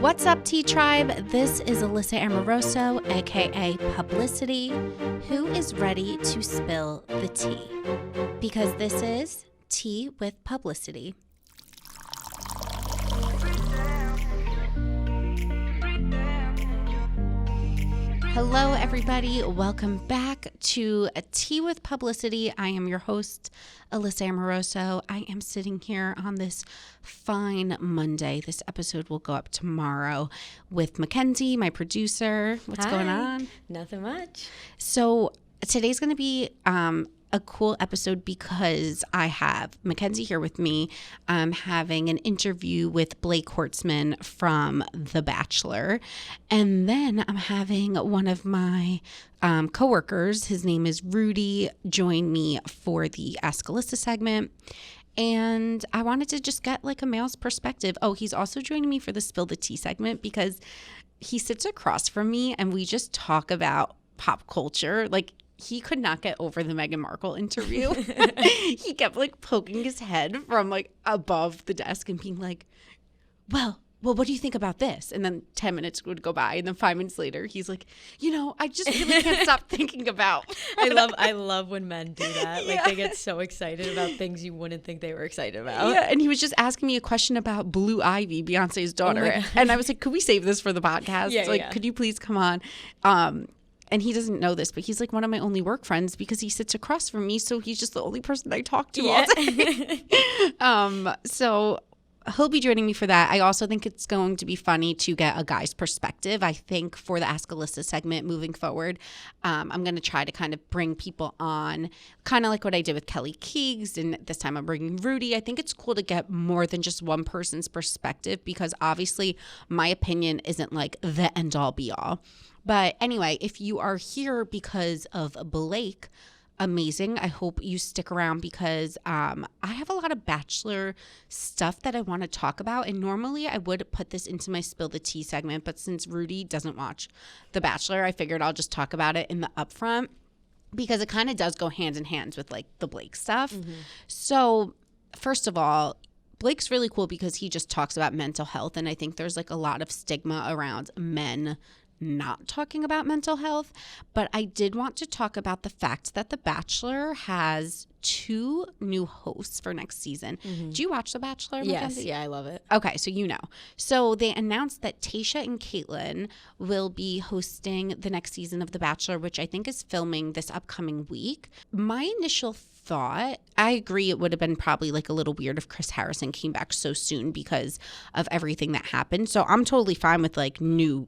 What's up, Tea Tribe? This is Alyssa Amoroso, aka Publicity, who is ready to spill the tea. Because this is Tea with Publicity. Hello, everybody. Welcome back to a Tea with Publicity. I am your host, Alyssa Amoroso. I am sitting here on this fine Monday. This episode will go up tomorrow with Mackenzie, my producer. What's going on? Nothing much. So today's going to be a cool episode because I have Mackenzie here with me. I'm having an interview with Blake Hortsmann from The Bachelor. And then I'm having one of my coworkers, his name is Rudy, join me for the Ask Alyssa segment. And I wanted to just get like a male's perspective. Oh, he's also joining me for the Spill the Tea segment because he sits across from me and we just talk about pop culture. Like, he could not get over the Meghan Markle interview. He kept like poking his head from like above the desk and being like, well, what do you think about this? And then 10 minutes would go by. And then 5 minutes later, he's like, I just really can't stop thinking about. I love when men do that. Like they get so excited about things you wouldn't think they were excited about. Yeah. And he was just asking me a question about Blue Ivy, Beyonce's daughter. And I was like, could we save this for the podcast? Could you please come on? And he doesn't know this, but he's like one of my only work friends because he sits across from me. So he's just the only person I talk to all day. So he'll be joining me for that. I also think it's going to be funny to get a guy's perspective. I think for the Ask Alyssa segment moving forward, I'm going to try to kind of bring people on, kind of like what I did with Kelly Keegs. And this time I'm bringing Rudy. I think it's cool to get more than just one person's perspective because obviously my opinion isn't like the end all be all. But anyway, if you are here because of Blake, amazing. I hope you stick around because I have a lot of Bachelor stuff that I want to talk about. And normally I would put this into my Spill the Tea segment. But since Rudy doesn't watch The Bachelor, I figured I'll just talk about it in the upfront because it kind of does go hand in hand with like the Blake stuff. Mm-hmm. So first of all, Blake's really cool because he just talks about mental health. And I think there's like a lot of stigma around men not talking about mental health, but I did want to talk about the fact that The Bachelor has 2 new hosts for next season. Mm-hmm. Do you watch The Bachelor? Yes, Mackenzie? yeah, I love it. Okay, so you know. So they announced that Tayshia and Caitlin will be hosting the next season of The Bachelor, which I think is filming this upcoming week. My initial thought, I agree it would have been probably like a little weird if Chris Harrison came back so soon because of everything that happened. So I'm totally fine with like new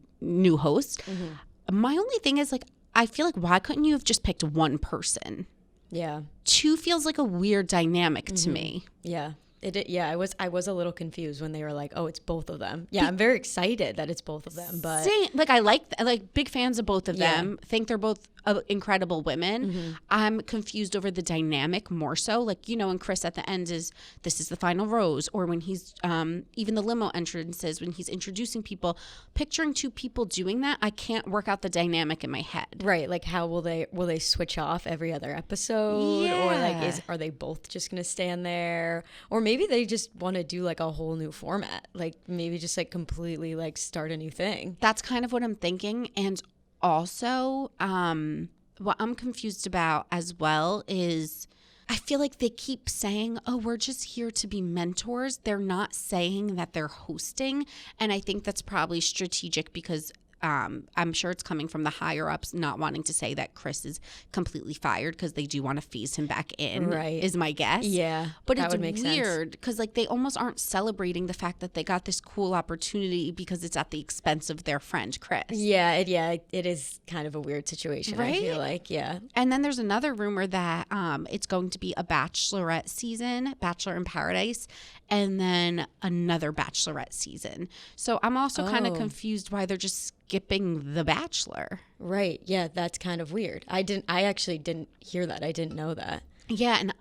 host. Mm-hmm. My only thing is like, I feel like why couldn't you have just picked one person? Yeah. 2 feels like a weird dynamic to me. Yeah. I was a little confused when they were like, oh, it's both of them. Yeah, I'm very excited that it's both of them. But I like big fans of both of them. Think they're both incredible women. Mm-hmm. I'm confused over the dynamic more so. Like, and Chris at the end this is the final rose, or when he's even the limo entrances when he's introducing people, picturing 2 people doing that, I can't work out the dynamic in my head. Right, like how will they switch off every other episode, or like are they both just gonna stand there, or maybe they just want to do like a whole new format, like maybe just like completely like start a new thing. That's kind of what I'm thinking. And also, what I'm confused about as well is I feel like they keep saying, oh, we're just here to be mentors. They're not saying that they're hosting. And I think that's probably strategic because I'm sure it's coming from the higher ups not wanting to say that Chris is completely fired because they do want to phase him back in, right, is my guess. Yeah, but it's weird because like they almost aren't celebrating the fact that they got this cool opportunity because it's at the expense of their friend Chris. Yeah, it is kind of a weird situation, right? I feel like, yeah. And then there's another rumor that it's going to be a Bachelorette season, Bachelor in Paradise, and then another Bachelorette season. So I'm also kind of confused why they're just skipping The Bachelor. Right. Yeah, that's kind of weird. I actually didn't hear that. I didn't know that. Yeah, and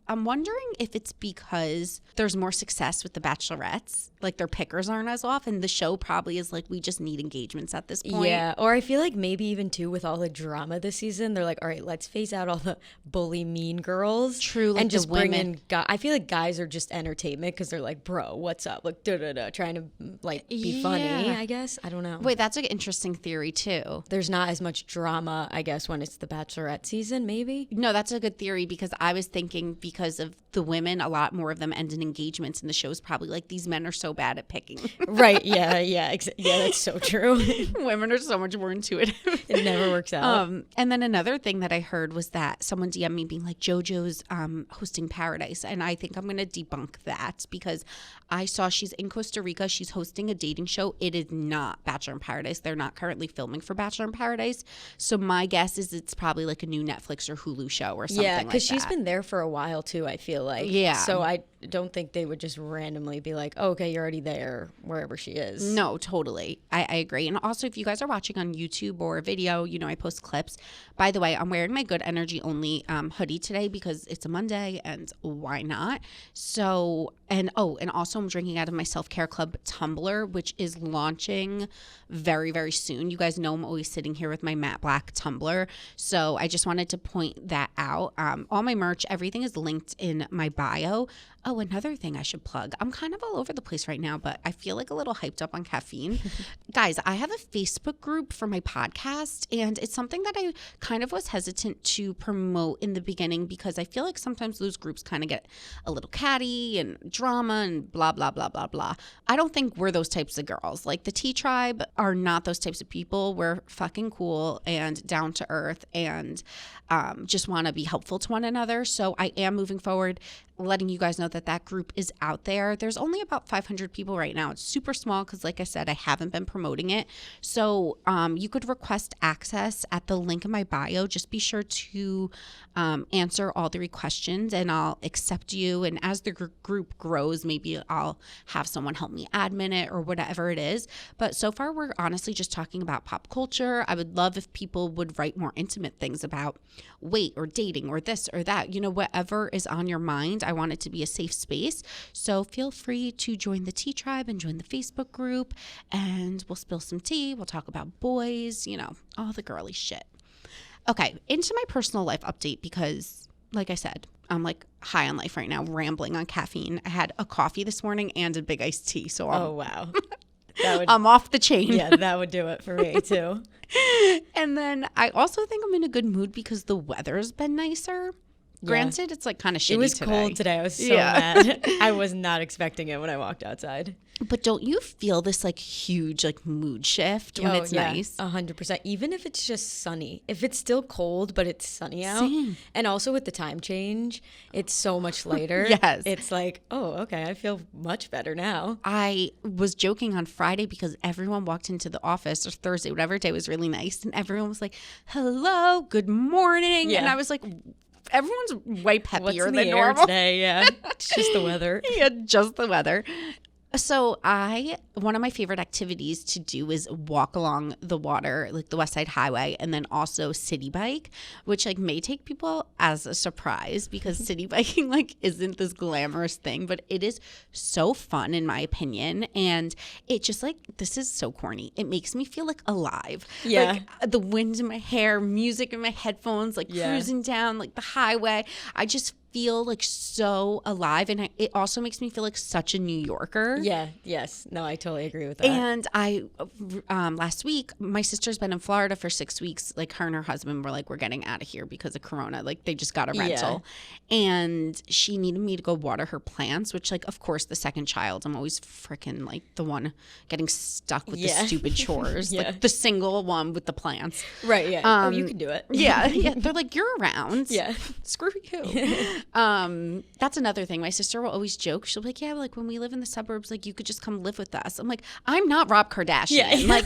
I'm wondering if it's because there's more success with the Bachelorettes, like their pickers aren't as off, and the show probably is like, we just need engagements at this point. Yeah, or I feel like maybe even too with all the drama this season, they're like, all right, let's phase out all the bully mean girls. True, like and just the bring women. in guys. I feel like guys are just entertainment because they're like, bro, what's up? Like, trying to like be funny, I guess. I don't know. Wait, that's an interesting theory too. There's not as much drama, I guess, when it's the Bachelorette season, maybe. No, that's a good theory because I was thinking because of the women, a lot more of them end in engagements, and the show's probably like, these men are so bad at picking. Right, yeah, that's so true. Women are so much more intuitive. It never works out. And then another thing that I heard was that someone DM'd me being like, JoJo's hosting Paradise, and I think I'm going to debunk that because I saw she's in Costa Rica. She's hosting a dating show. It is not Bachelor in Paradise. They're not currently filming for Bachelor in Paradise. So my guess is it's probably like a new Netflix or Hulu show or something like that. Yeah, because she's been there for a while too, I feel like. Yeah. So I don't think they would just randomly be like, oh, okay, you're already there, wherever she is. No, totally. I agree. And also, if you guys are watching on YouTube or video, you know, I post clips. By the way, I'm wearing my Good Energy Only hoodie today because it's a Monday and why not? So, and also I'm drinking out of my Self-Care Club tumbler, which is launching very, very soon. You guys know I'm always sitting here with my matte black tumbler. So I just wanted to point that out. All my merch, everything is linked in my bio. Oh, another thing I should plug. I'm kind of all over the place right now, but I feel like a little hyped up on caffeine. Guys, I have a Facebook group for my podcast, and it's something that I kind of was hesitant to promote in the beginning because I feel like sometimes those groups kind of get a little catty and drama and blah, blah, blah, blah, blah. I don't think we're those types of girls. Like the T Tribe are not those types of people. We're fucking cool and down to earth and just want to be helpful to one another. So I am moving forward, letting you guys know that group is out there. There's only about 500 people right now. It's super small because, like I said, I haven't been promoting it. So you could request access at the link in my bio. Just be sure to answer all the questions and I'll accept you. And as the group grows, maybe I'll have someone help me admin it or whatever it is. But so far, we're honestly just talking about pop culture. I would love if people would write more intimate things about weight or dating or this or that, you know, whatever is on your mind. I want it to be a safe space. So feel free to join the Tea Tribe and join the Facebook group and we'll spill some tea. We'll talk about boys, you know, all the girly shit. Okay, into my personal life update because, like I said, I'm like high on life right now, rambling on caffeine. I had a coffee this morning and a big iced tea. So oh, wow. I'm off the chain. Yeah, that would do it for me too. And then I also think I'm in a good mood because the weather's been nicer. Granted, it's like kind of shitty today. It was cold today. I was so mad. I was not expecting it when I walked outside. But don't you feel this like huge like mood shift when it's nice? 100%. Even if it's just sunny. If it's still cold, but it's sunny out. Same. And also with the time change, it's so much later. Yes. It's like, oh, okay, I feel much better now. I was joking on Friday because everyone walked into the office, or Thursday, whatever day, was really nice. And everyone was like, hello, good morning. Yeah. And I was like, everyone's way peppier than normal today. Yeah, it's just the weather. Yeah, just the weather. So one of my favorite activities to do is walk along the water, like the West Side Highway, and then also city bike, which like may take people as a surprise because city biking like isn't this glamorous thing, but it is so fun in my opinion. And it just like, this is so corny. It makes me feel like alive. Yeah. Like the wind in my hair, music in my headphones, like cruising down like the highway. I just feel like so alive, and it also makes me feel like such a New Yorker. Yeah, yes. No, I totally agree with that. And I last week, my sister's been in Florida for 6 weeks. Like her and her husband were like, we're getting out of here because of Corona. Like they just got a rental. And she needed me to go water her plants, which like, of course, the second child, I'm always freaking like the one getting stuck with the stupid chores. Like the single one with the plants. Right, yeah. You can do it. Yeah. They're like, you're around. Yeah. Screw you. That's another thing. My sister will always joke. She'll be like, yeah, like when we live in the suburbs, like you could just come live with us. I'm like, I'm not Rob Kardashian. Yeah.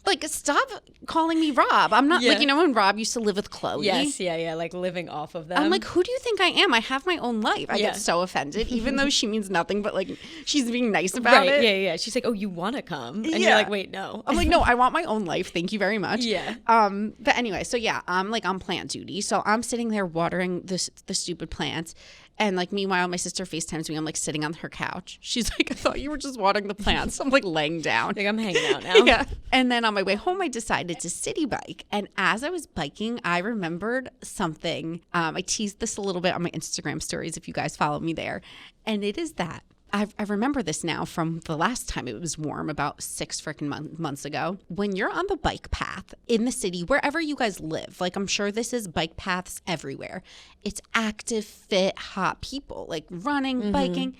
Like stop calling me Rob. I'm not like, when Rob used to live with Chloe. Yes, yeah, like living off of them. I'm like, who do you think I am? I have my own life. I get so offended, even though she means nothing, but like she's being nice about it. Yeah. She's like, oh, you want to come? And you're like, wait, no. I'm like, no, I want my own life. Thank you very much. Yeah. But anyway, so yeah, I'm like on plant duty. So I'm sitting there watering the stupid plants. And like meanwhile, my sister FaceTimes me. I'm like sitting on her couch. She's like, I thought you were just watering the plants. I'm like laying down. Like I'm hanging out now. Yeah. And then on my way home, I decided to city bike. And as I was biking, I remembered something. I teased this a little bit on my Instagram stories if you guys follow me there. And it is that I remember this now from the last time it was warm, about 6 freaking months ago. When you're on the bike path in the city, wherever you guys live, like I'm sure this is bike paths everywhere. It's active, fit, hot people, like running, biking.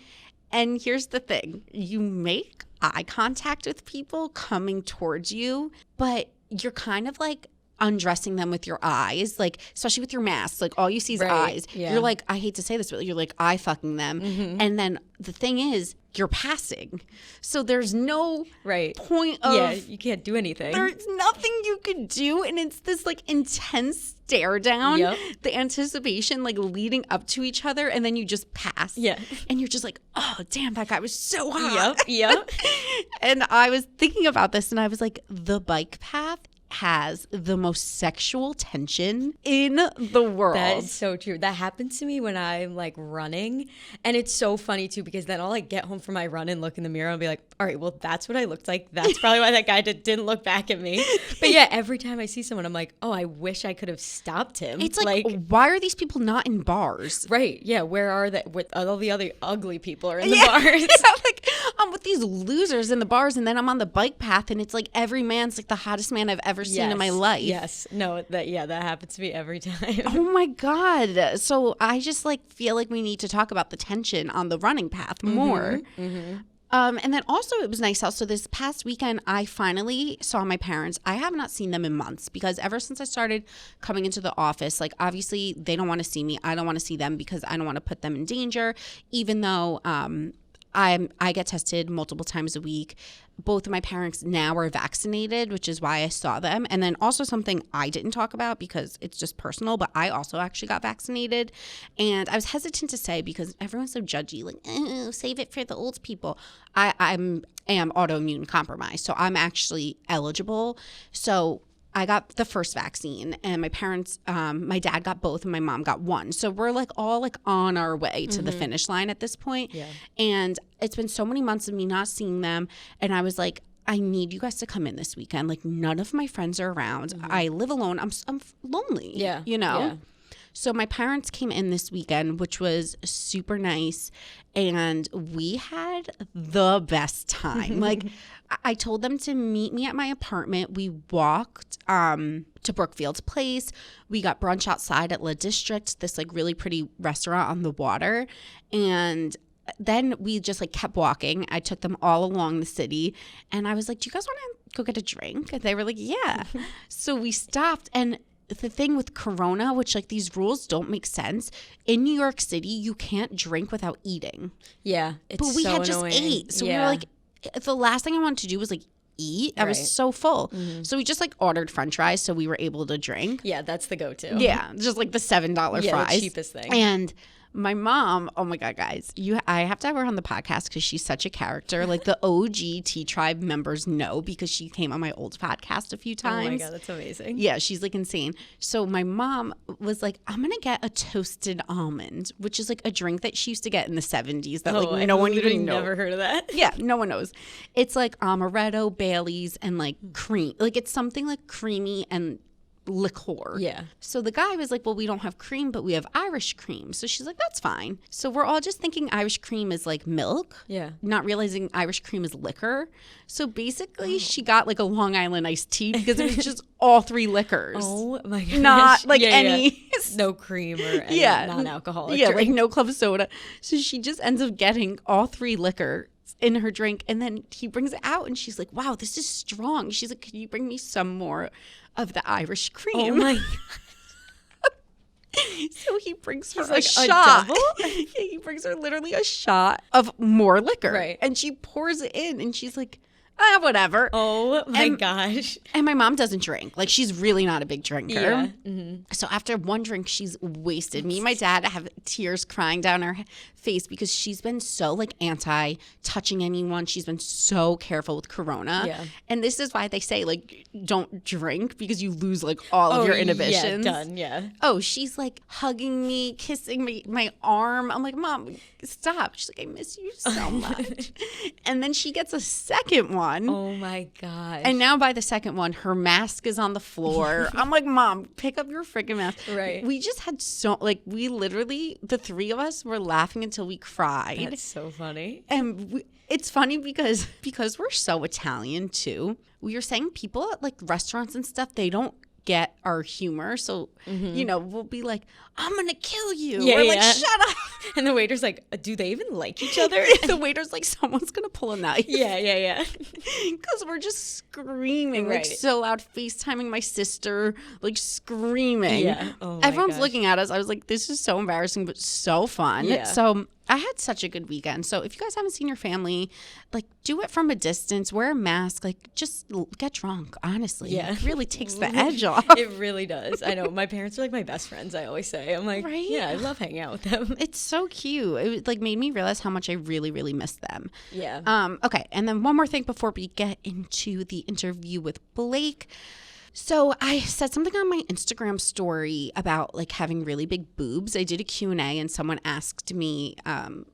And here's the thing. You make eye contact with people coming towards you, but you're kind of like undressing them with your eyes, like especially with your mask, like all you see is eyes. You're like, I hate to say this, but you're like eye fucking them. And then the thing is, you're passing, so there's no point of you can't do anything. There's nothing you could do, and it's this like intense stare down, the anticipation like leading up to each other, and then you just pass, and you're just like, oh damn, that guy was so hot. And I was thinking about this, and I was like, the bike path has the most sexual tension in the world. That is so true. That happens to me when I'm like running, and it's so funny too, because then I'll like get home from my run and look in the mirror and be like, all right, well that's what I looked like. That's probably why that guy didn't look back at me. But yeah, every time I see someone, I'm like, oh, I wish I could have stopped him. It's like why are these people not in bars? Right. Yeah. Where are they? With all the other ugly people are in the bars. Like I'm with these losers in the bars, and then I'm on the bike path, and it's like every man's like the hottest man I've ever seen in my life. Yes. No, that happens to me every time. Oh my God. So I just like feel like we need to talk about the tension on the running path more. And then also it was nice also this past weekend, I finally saw my parents. I have not seen them in months, because ever since I started coming into the office, like obviously they don't want to see me. I don't want to see them because I don't want to put them in danger, even though I get tested multiple times a week. Both of my parents now are vaccinated, which is why I saw them. And then also something I didn't talk about because it's just personal, but I also actually got vaccinated. And I was hesitant to say because everyone's so judgy, like, oh, save it for the old people. I am autoimmune compromised, so I'm actually eligible. So I got the first vaccine, and my parents, my dad got both and my mom got one. So we're like all like on our way to the finish line at this point. Yeah. And it's been so many months of me not seeing them. And I was like, I need you guys to come in this weekend. Like none of my friends are around. I live alone. I'm lonely. Yeah. You know? Yeah. So my parents came in this weekend, which was super nice, and we had the best time. Like I told them to meet me at my apartment. We walked to Brookfield's place. We got brunch outside at La District, this like really pretty restaurant on the water, and then we just like kept walking. I took them all along the city, and I was like, do you guys want to go get a drink? And they were like, yeah. So we stopped, and the thing with Corona, which like these rules don't make sense. In New York City, you can't drink without eating. Yeah, it's but we so had annoying. Just ate, so we were like, the last thing I wanted to do was like eat. I was so full, so we just like ordered French fries, so we were able to drink. Yeah, that's the go-to. Yeah, just like the $7 fries, the cheapest thing. And my mom, oh my God, guys, I have to have her on the podcast because she's such a character. Like the OG T-Tribe members know because she came on my old podcast a few times. Oh my God, that's amazing. Yeah, she's like insane. So my mom was like, I'm going to get a toasted almond, which is like a drink that she used to get in the 70s that like no one even knows. Never heard of that. Yeah, no one knows. It's like amaretto, Bailey's, and like cream. Like it's something like creamy and liqueur. Yeah. So the guy was like, well, we don't have cream, but we have Irish cream. So she's like, that's fine. So we're all just thinking Irish cream is like milk. Yeah. Not realizing Irish cream is liquor. So basically she got like a Long Island iced tea because it was just all three liquors. Oh my gosh. Not like any. No cream or any non-alcoholic drink. Like no club soda. So she just ends up getting all three liquor in her drink, and then he brings it out and she's like, wow, this is strong. She's like, can you bring me some more of the Irish cream? Oh my God. So he brings her a shot. Yeah, he brings her literally a shot of more liquor. Right. And she pours it in and she's like, whatever. Oh my gosh. And my mom doesn't drink. Like, she's really not a big drinker. Yeah. So after one drink, she's wasted. Me and my dad have tears crying down our face because she's been so like anti-touching anyone. She's been so careful with Corona. Yeah. And this is why they say, like, don't drink because you lose like all of your inhibitions. Yeah, done. Yeah. Oh, she's like hugging me, kissing my arm. I'm like, Mom, stop. She's like, I miss you so much. And then she gets a second one. Oh my gosh. And now by the second one, her mask is on the floor. I'm like, Mom, pick up your freaking mask. Right. We just had we literally, the three of us were laughing until we cried. That's so funny. And it's funny because we're so Italian too. We were saying people at like restaurants and stuff, they don't get our humor. So, we'll be like, I'm going to kill you. Yeah, We're like, shut up. And the waiter's like, do they even like each other? The waiter's like, someone's going to pull a knife. Yeah. Because we're just screaming, Right. like so loud, FaceTiming my sister, like screaming. Yeah. Oh my Everyone's gosh. looking at us. I was like, this is so embarrassing, but so fun. Yeah. So I had such a good weekend. So if you guys haven't seen your family, like, do it from a distance, wear a mask, like, just get drunk, honestly. Yeah. It really takes the edge off. It really does. I know. My parents are like my best friends, I always say. I'm like, Right? yeah, I love hanging out with them. It's so cute. It like made me realize how much I really, really miss them. Yeah. Okay. And then one more thing before we get into the interview with Blake. So I said something on my Instagram story about like having really big boobs. I did a Q&A and someone asked me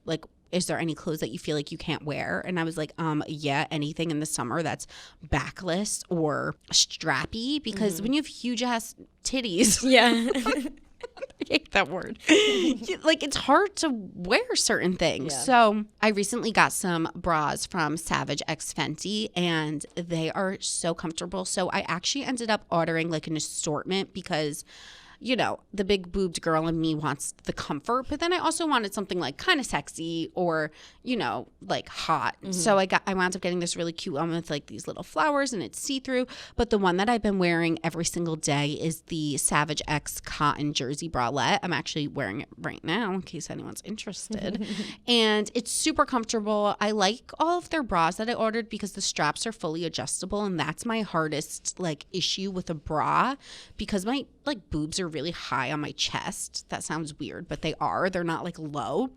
like, is there any clothes that you feel like you can't wear? And I was like, yeah, anything in the summer that's backless or strappy, because when you have huge ass titties, Yeah. I hate that word. Like, it's hard to wear certain things. Yeah. So I recently got some bras from Savage X Fenty, and they are so comfortable. So I actually ended up ordering like an assortment because, you know, the big boobed girl in me wants the comfort, but then I also wanted something like kind of sexy or, you know, like hot. So I wound up getting this really cute one with like these little flowers, and it's see-through. But the one that I've been wearing every single day is the Savage X cotton jersey bralette. I'm actually wearing it right now in case anyone's interested. And it's super comfortable. I like all of their bras that I ordered because the straps are fully adjustable, and that's my hardest like issue with a bra, because my like boobs are really high on my chest. That sounds weird, but they are. They're not like low.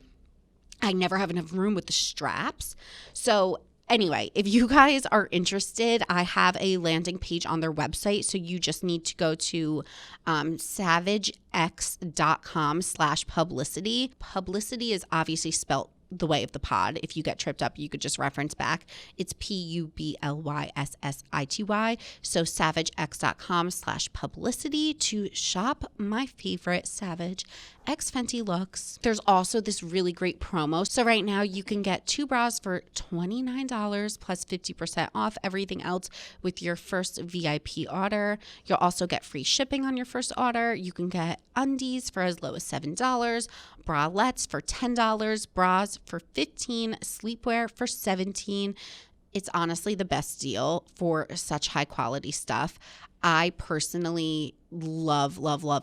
I never have enough room with the straps. So anyway, if you guys are interested, I have a landing page on their website. So you just need to go to savagex.com/publicity. Publicity is obviously spelt the way of the pod. If you get tripped up, you could just reference back. It's PUBLYSSITY. So savagex.com/publicity to shop my favorite Savage X Fenty looks. There's also this really great promo. So right now you can get 2 bras for $29 plus 50% off everything else with your first VIP order. You'll also get free shipping on your first order. You can get undies for as low as $7, bralettes for $10, bras for $15, sleepwear for $17. It's honestly the best deal for such high quality stuff. I personally love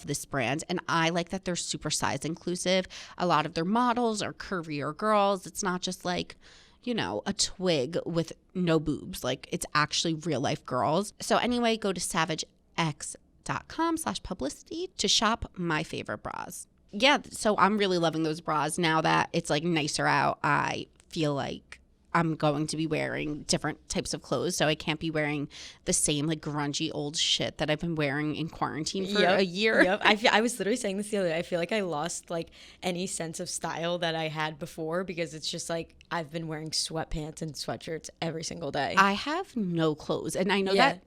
this brand, and I like that they're super size inclusive. A lot of their models are curvier girls. It's not just like, you know, a twig with no boobs. Like, it's actually real life girls. So anyway, go to savagex.com/publicity to shop my favorite bras. Yeah, so I'm really loving those bras now that it's like nicer out. I feel like I'm going to be wearing different types of clothes, so I can't be wearing the same like grungy old shit that I've been wearing in quarantine for a year. Yep. I was literally saying this the other day. I feel like I lost like any sense of style that I had before, because it's just like I've been wearing sweatpants and sweatshirts every single day. I have no clothes, and I know that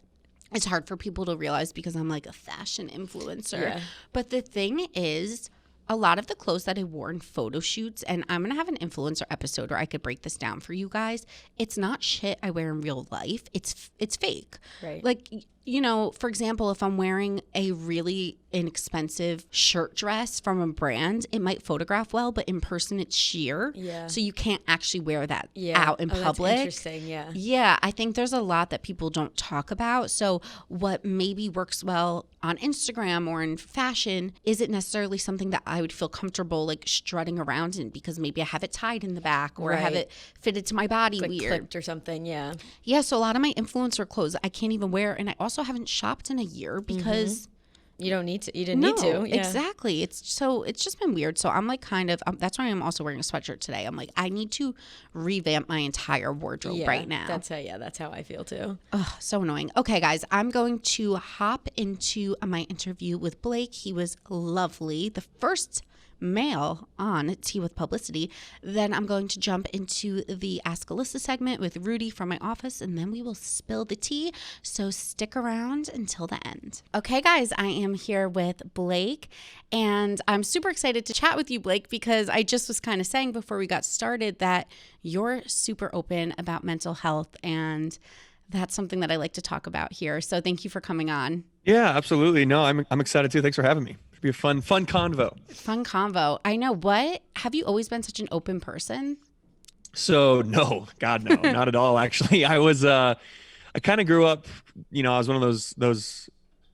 it's hard for people to realize because I'm like a fashion influencer. Yeah. But the thing is, a lot of the clothes that I wore in photo shoots, and I'm going to have an influencer episode where I could break this down for you guys. It's not shit I wear in real life. It's fake. Right. Like, you know, for example, if I'm wearing a really inexpensive shirt dress from a brand, it might photograph well, but in person it's sheer. Yeah. So you can't actually wear that out in public. That's interesting, yeah. Yeah, I think there's a lot that people don't talk about. So what maybe works well on Instagram or in fashion isn't necessarily something that I would feel comfortable like strutting around in, because maybe I have it tied in the back or I have it fitted to my body like weird. Clipped or something, yeah. Yeah, so a lot of my influencer clothes I can't even wear, and I also haven't shopped in a year because you don't need to. You didn't need to. Yeah. Exactly. It's just been weird. So I'm like kind of that's why I'm also wearing a sweatshirt today. I'm like, I need to revamp my entire wardrobe right now. That's how I feel too. Ugh, so annoying. Okay, guys, I'm going to hop into my interview with Blake. He was lovely. The first male on Tea with Publicity. Then I'm going to jump into the Ask Alyssa segment with Rudy from my office, and then we will spill the tea. So stick around until the end. Okay, guys, I am here with Blake, and I'm super excited to chat with you, Blake, because I just was kind of saying before we got started that you're super open about mental health, and that's something that I like to talk about here. So thank you for coming on. Yeah, absolutely. No, I'm excited too. Thanks for having me. It'll be a fun convo. Fun convo. I know. What? Have you always been such an open person? So no, God, no, not at all. Actually, I was, I kind of grew up, I was one of those,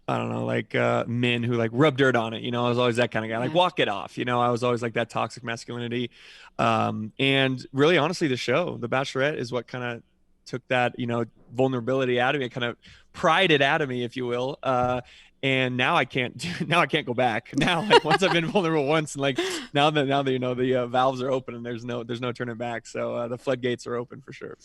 I don't know, like men who like rub dirt on it. I was always that kind of guy, like walk it off. I was always like that toxic masculinity. And really, honestly, the show, The Bachelorette, is what kind of took that, vulnerability out of me. It kind of pried it out of me, if you will. And now I can't go back. Now, like once I've been vulnerable once, and like now that the valves are open and there's no turning back. So the floodgates are open for sure.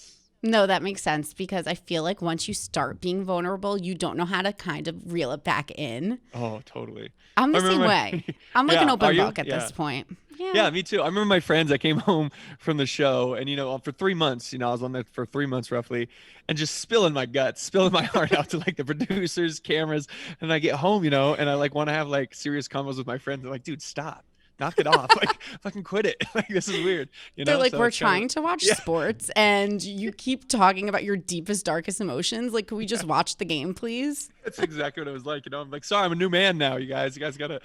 No, that makes sense, because I feel like once you start being vulnerable, you don't know how to kind of reel it back in. Oh, totally. I'm the same way. I'm like an open book at this point. Yeah, me too. I remember my friends, I came home from the show and, for 3 months, I was on there for 3 months roughly, and just spilling my guts, spilling my heart out to like the producers, cameras. And I get home, and I like want to have like serious convos with my friends. They're like, dude, stop. Knock it off. Like, fucking quit it. Like, this is weird. They're like, so we're trying to watch sports and you keep talking about your deepest, darkest emotions. Like, can we just watch the game, please? That's exactly what it was like. I'm like, sorry, I'm a new man now, you guys. You guys gonna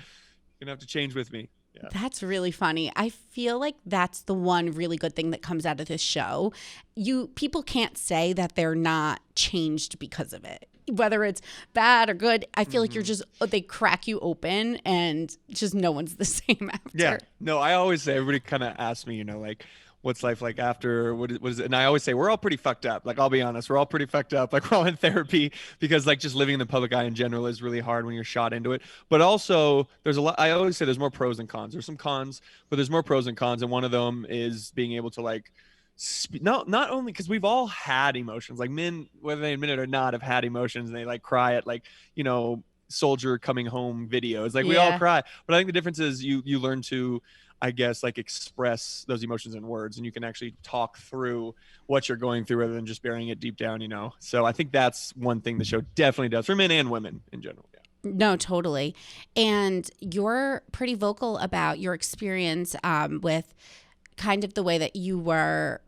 have to change with me. Yeah. That's really funny. I feel like that's the one really good thing that comes out of this show. People can't say that they're not changed because of it. Whether it's bad or good, I feel like they crack you open and just no one's the same after. Yeah. No, I always say, everybody kind of asks me, like, what's life like after? What is it? And I always say, we're all pretty fucked up. Like, I'll be honest, we're all pretty fucked up. Like, we're all in therapy, because like just living in the public eye in general is really hard when you're shot into it. But also there's a lot, I always say there's more pros than cons. There's some cons, but there's more pros than cons. And one of them is being able to like, not only because we've all had emotions, like men, whether they admit it or not, have had emotions, and they like cry at like, soldier coming home videos. Like we all cry. But I think the difference is you learn to, I guess, like express those emotions in words, and you can actually talk through what you're going through rather than just burying it deep down, So I think that's one thing the show definitely does for men and women in general. Yeah. No, totally. And you're pretty vocal about your experience with kind of the way that you were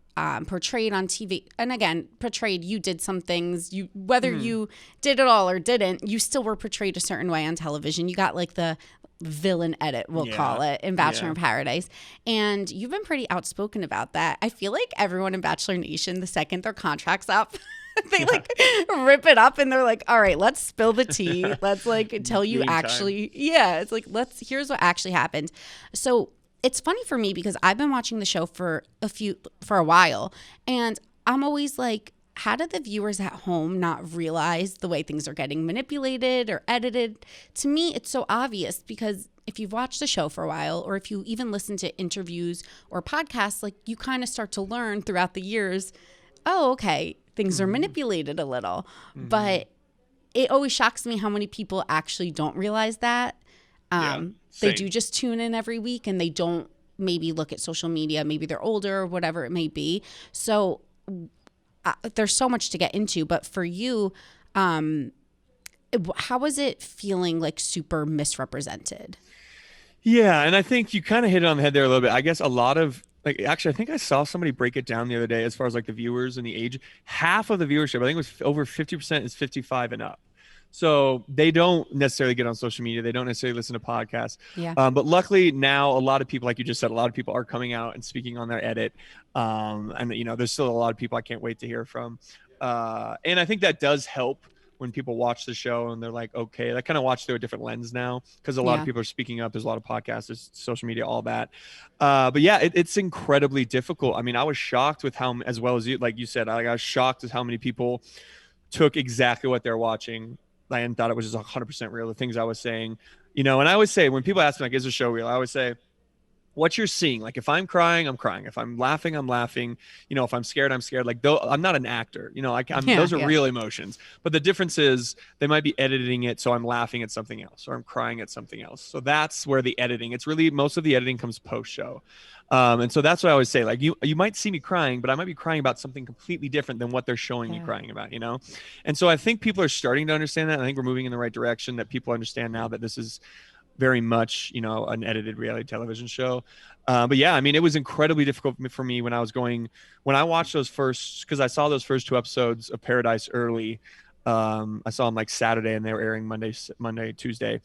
portrayed on TV. And again, portrayed, you did some things, whether you did it all or didn't, you still were portrayed a certain way on television. You got like the villain edit, we'll call it, in Bachelor in Paradise. And you've been pretty outspoken about that. I feel like everyone in Bachelor Nation, the second their contract's up, they like rip it up and they're like, all right, let's spill the tea. Let's like tell you actually, it's like, here's what actually happened. So it's funny for me because I've been watching the show for a while, and I'm always like, how do the viewers at home not realize the way things are getting manipulated or edited? To me, it's so obvious, because if you've watched the show for a while, or if you even listen to interviews or podcasts, like you kind of start to learn throughout the years, oh, okay, things are manipulated a little. But it always shocks me how many people actually don't realize that. They do just tune in every week, and they don't maybe look at social media. Maybe they're older or whatever it may be. So there's so much to get into. But for you, how was it feeling like super misrepresented? Yeah, and I think you kind of hit it on the head there a little bit. I guess a lot of, like, actually, I think I saw somebody break it down the other day as far as like the viewers and the age. Half of the viewership, I think it was over 50%, is 55 and up. So they don't necessarily get on social media. They don't necessarily listen to podcasts. Yeah. But luckily now a lot of people, like you just said, a lot of people are coming out and speaking on their edit. And you know, there's still a lot of people I can't wait to hear from. And I think that does help when people watch the show and they're like, okay, I kind of watch through a different lens now, because a lot of people are speaking up. There's a lot of podcasts, there's social media, all that. But yeah, it's incredibly difficult. I mean, I was shocked with how, as well as you, like you said, I was shocked with how many people took exactly what they're watching and thought it was just 100% real, the things I was saying, you know. And I always say, when people ask me, like, is the show real? I always say, what you're seeing, like, if I'm crying, I'm crying. If I'm laughing, I'm laughing. You know, if I'm scared, I'm scared. Like, though I'm not an actor, you know, those are real emotions. But the difference is they might be editing it so I'm laughing at something else, or I'm crying at something else. So that's where the editing, it's really, most of the editing comes post-show. And so that's what I always say, like, you might see me crying, but I might be crying about something completely different than what they're showing me crying about, you know? And so I think people are starting to understand that. I think we're moving in the right direction, that people understand now that this is very much, you know, an edited reality television show. But yeah, I mean, it was incredibly difficult for me when I watched those first, because I saw those first 2 episodes of Paradise early. I saw them like Saturday and they were airing Monday, Tuesday.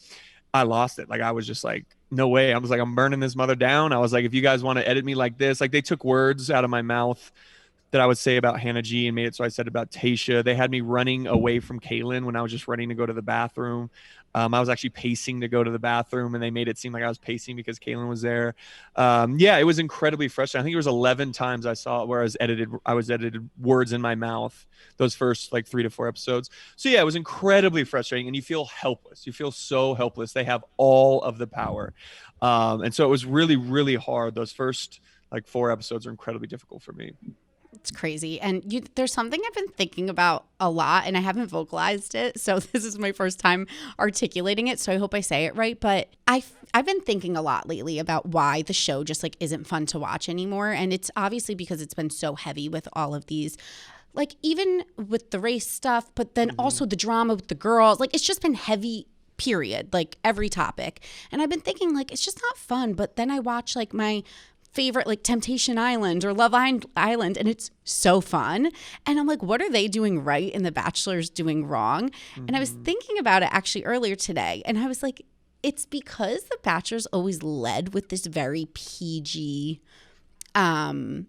I lost it. Like, I was just like, no way. I was like, I'm burning this mother down. I was like, if you guys want to edit me like this, like, they took words out of my mouth that I would say about Hannah G and made it so I said about Tayshia. They had me running away from Kaylin when I was just running to go to the bathroom. I was actually pacing to go to the bathroom, and they made it seem like I was pacing because Kaylin was there. Yeah, it was incredibly frustrating. I think it was 11 times I saw it where I was edited words in my mouth those first like 3 to 4 episodes. So yeah, it was incredibly frustrating, and you feel helpless. You feel so helpless. They have all of the power. And so it was really, really hard. Those first like 4 episodes are incredibly difficult for me. It's crazy. And there's something I've been thinking about a lot, and I haven't vocalized it. So this is my first time articulating it. So I hope I say it right. But I've been thinking a lot lately about why the show just like isn't fun to watch anymore. And it's obviously because it's been so heavy with all of these, like, even with the race stuff, but then also the drama with the girls. Like, it's just been heavy, period, like every topic. And I've been thinking, like, it's just not fun. But then I watch like my favorite, like Temptation Island or Love Island, and it's so fun. And I'm like, what are they doing right and the Bachelor's doing wrong? And I was thinking about it actually earlier today, and I was like, it's because the Bachelor's always led with this very PG kind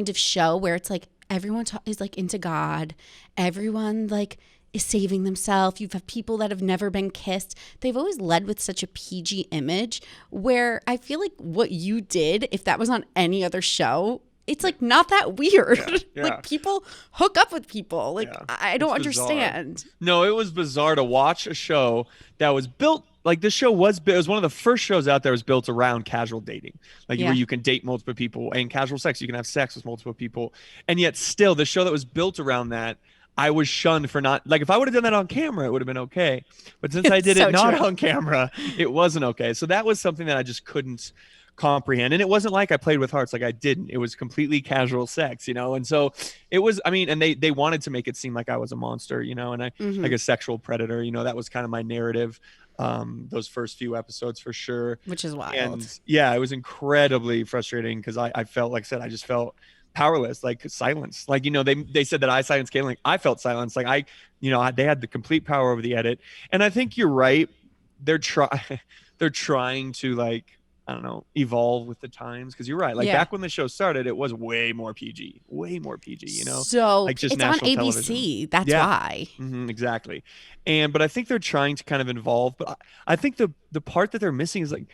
of show where it's like everyone is like into God, everyone like is saving themselves. You've had people that have never been kissed. They've always led with such a PG image where I feel like what you did, if that was on any other show, it's like not that weird. Yeah. Like, people hook up with people. Like, I don't understand. Bizarre. No, it was bizarre to watch a show that was built, like, this show was one of the first shows out there was built around casual dating, like where you can date multiple people, and casual sex. You can have sex with multiple people. And yet still the show that was built around that, I was shunned for not, like, if I would have done that on camera, it would have been okay. But since I did it not on camera, it wasn't okay. So that was something that I just couldn't comprehend. And it wasn't like I played with hearts, like I didn't. It was completely casual sex, you know? And so it was, I mean, and they wanted to make it seem like I was a monster, you know, and I like a sexual predator, you know. That was kind of my narrative, those first few episodes for sure. Which is wild. And yeah, it was incredibly frustrating because I felt, like I said, I just felt powerless, like silence. Like, you know, they said that I silenced Kaylin. Like, I felt silence. Like, they had the complete power over the edit. And I think you're right. They're trying to, like, I don't know, evolve with the times. Because you're right. Like, back when the show started, it was way more PG, you know? So like, just it's on ABC. Television. That's why. Exactly. But I think they're trying to kind of evolve. But I think the part that they're missing is, like,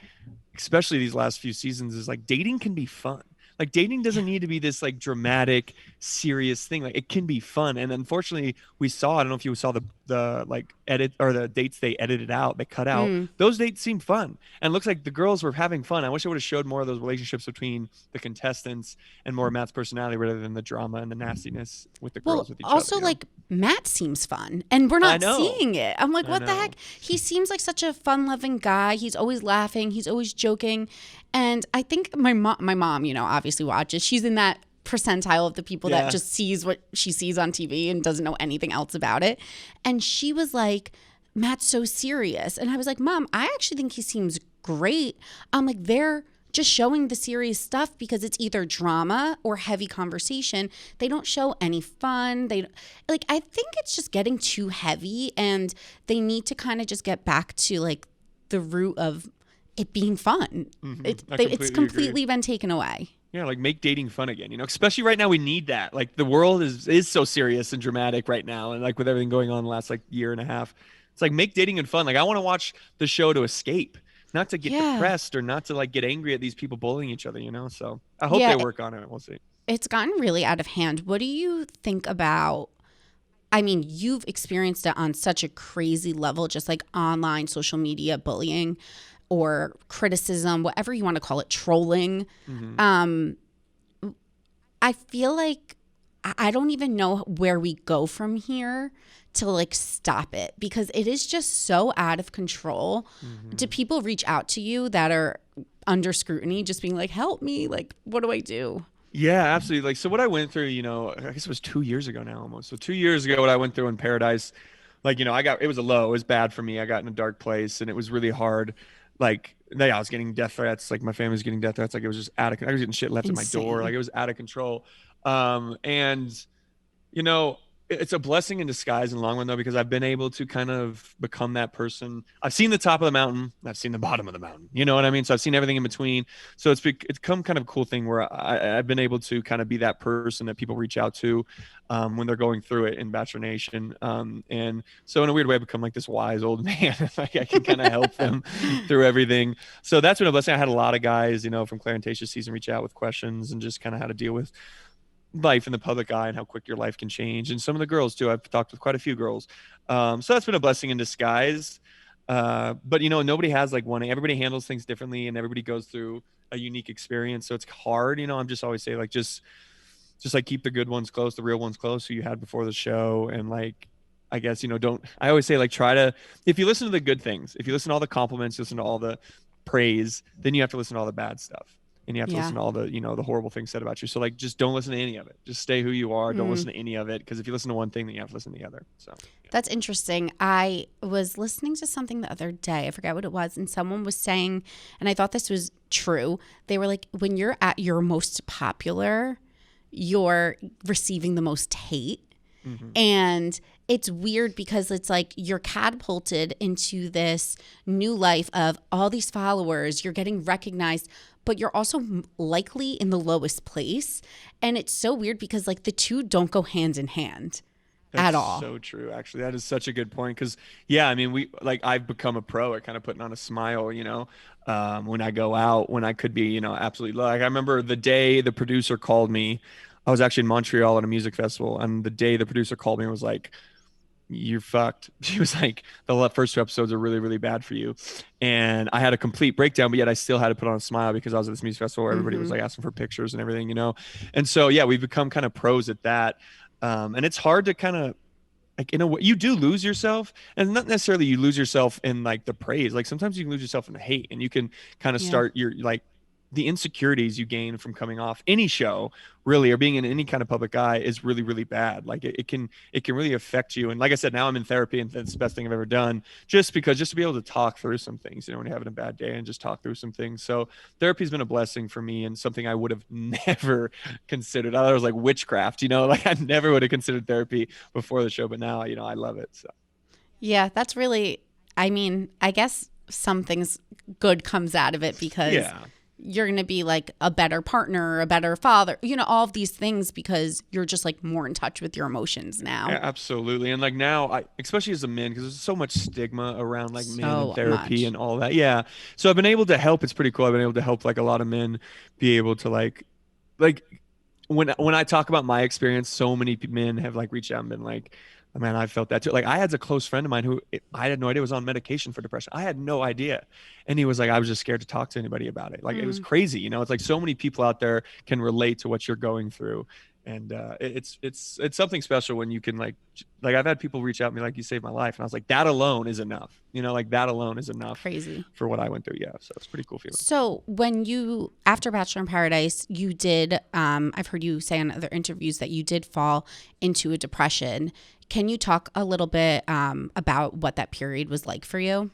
especially these last few seasons, is like, dating can be fun. Like, dating doesn't need to be this like dramatic, serious thing. Like, it can be fun. And unfortunately, we saw, I don't know if you saw the like edit or the dates they edited out, they cut out. Those dates seemed fun. And it looks like the girls were having fun. I wish I would have showed more of those relationships between the contestants and more of Matt's personality rather than the drama and the nastiness with the girls with each also, other. Like, Matt seems fun and we're not seeing it. I'm like, what the heck? He seems like such a fun-loving guy. He's always laughing. He's always joking. And I think my mom, you know, obviously watches. She's in that percentile of the people that just sees what she sees on TV and doesn't know anything else about it. And she was like, Matt's so serious. And I was like, Mom, I actually think he seems great. I'm like, they're just showing the serious stuff because it's either drama or heavy conversation. They don't show any fun. I think it's just getting too heavy, and they need to kind of just get back to like the root of it being fun. It's completely been taken away. Yeah, like make dating fun again, especially right now we need that. Like the world is so serious and dramatic right now. And like with everything going on the last like year and a half, it's like make dating and fun. Like I want to watch the show to escape, not to get depressed or not to like get angry at these people bullying each other, So I hope they work on it. We'll see. It's gotten really out of hand. What do you think about, I mean, you've experienced it on such a crazy level, just like online social media bullying or criticism, whatever you want to call it, trolling. I feel like I don't even know where we go from here to like stop it, because it is just so out of control. Do people reach out to you that are under scrutiny, just being like, help me? Like, what do I do? Yeah, absolutely. Like, so what I went through, I guess it was 2 years ago now almost. So 2 years ago, what I went through in Paradise, like, it was a low. It was bad for me. I got in a dark place and it was really hard. Like, I was getting death threats. Like my family was getting death threats. Like it was just I was getting shit left at my door. Like it was out of control. And it's a blessing in disguise in the long run though, because I've been able to kind of become that person. I've seen the top of the mountain. I've seen the bottom of the mountain. You know what I mean? So I've seen everything in between. So it's become kind of a cool thing where I've been able to kind of be that person that people reach out to when they're going through it in Bachelor Nation. And so in a weird way, I've become like this wise old man. Like I can kind of help them through everything. So that's been a blessing. I had a lot of guys, from Claire and Tayshia's season reach out with questions and just kind of how to deal with life in the public eye and how quick your life can change. And some of the girls too. I've talked with quite a few girls. So that's been a blessing in disguise. But nobody has like one. Everybody handles things differently and everybody goes through a unique experience. So it's hard. I'm just always say like, just like keep the good ones close, the real ones close who you had before the show. And like, I guess, I always say like, try to, if you listen to the good things, if you listen to all the compliments, listen to all the praise, then you have to listen to all the bad stuff. And you have to listen to all the, the horrible things said about you. So like, just don't listen to any of it. Just stay who you are. Don't listen to any of it. Because if you listen to one thing, then you have to listen to the other. So That's interesting. I was listening to something the other day. I forgot what it was. And someone was saying, and I thought this was true. They were like, when you're at your most popular, you're receiving the most hate. And it's weird because it's like you're catapulted into this new life of all these followers. You're getting recognized, but you're also likely in the lowest place. And it's so weird because like the two don't go hand in hand at all. So true. Actually, that is such a good point. Cause yeah, I mean, I've become a pro at kind of putting on a smile, when I go out, when I could be, absolutely like, I remember the day the producer called me, I was actually in Montreal at a music festival. And the day the producer called me and was like, you're fucked. She was like, the first 2 episodes are really, really bad for you. And I had a complete breakdown, but yet I still had to put on a smile because I was at this music festival where everybody was like asking for pictures and everything, And so, yeah, we've become kind of pros at that. And it's hard to kind of, like, in a way, you do lose yourself, and not necessarily you lose yourself in like the praise. Like sometimes you can lose yourself in the hate, and you can kind of start your like the insecurities you gain from coming off any show really, or being in any kind of public eye is really, really bad. Like it can really affect you. And like I said, now I'm in therapy and it's the best thing I've ever done just to be able to talk through some things, when you're having a bad day and just talk through some things. So therapy's been a blessing for me and something I would have never considered. I thought it was like witchcraft, like I never would have considered therapy before the show, but now, I love it. So. Yeah, that's really, I mean, I guess some things good comes out of it because you're going to be like a better partner, a better father, all of these things because you're just like more in touch with your emotions now. Yeah, absolutely. And like now, especially as a man, because there's so much stigma around like men and therapy and all that. Yeah. So I've been able to help. It's pretty cool. I've been able to help like a lot of men be able to like when I talk about my experience, so many men have like reached out and been like, man, I felt that too. Like I had a close friend of mine who I had no idea was on medication for depression. I had no idea. And he was like, I was just scared to talk to anybody about it. Like it was crazy. It's like so many people out there can relate to what you're going through. And it's something special when you can like I've had people reach out to me like, you saved my life. And I was like, that alone is enough. Like that alone is enough. Crazy. For what I went through. Yeah. So it's pretty cool feeling. So when you, after Bachelor in Paradise, you did, I've heard you say in other interviews that you did fall into a depression. Can you talk a little bit about what that period was like for you?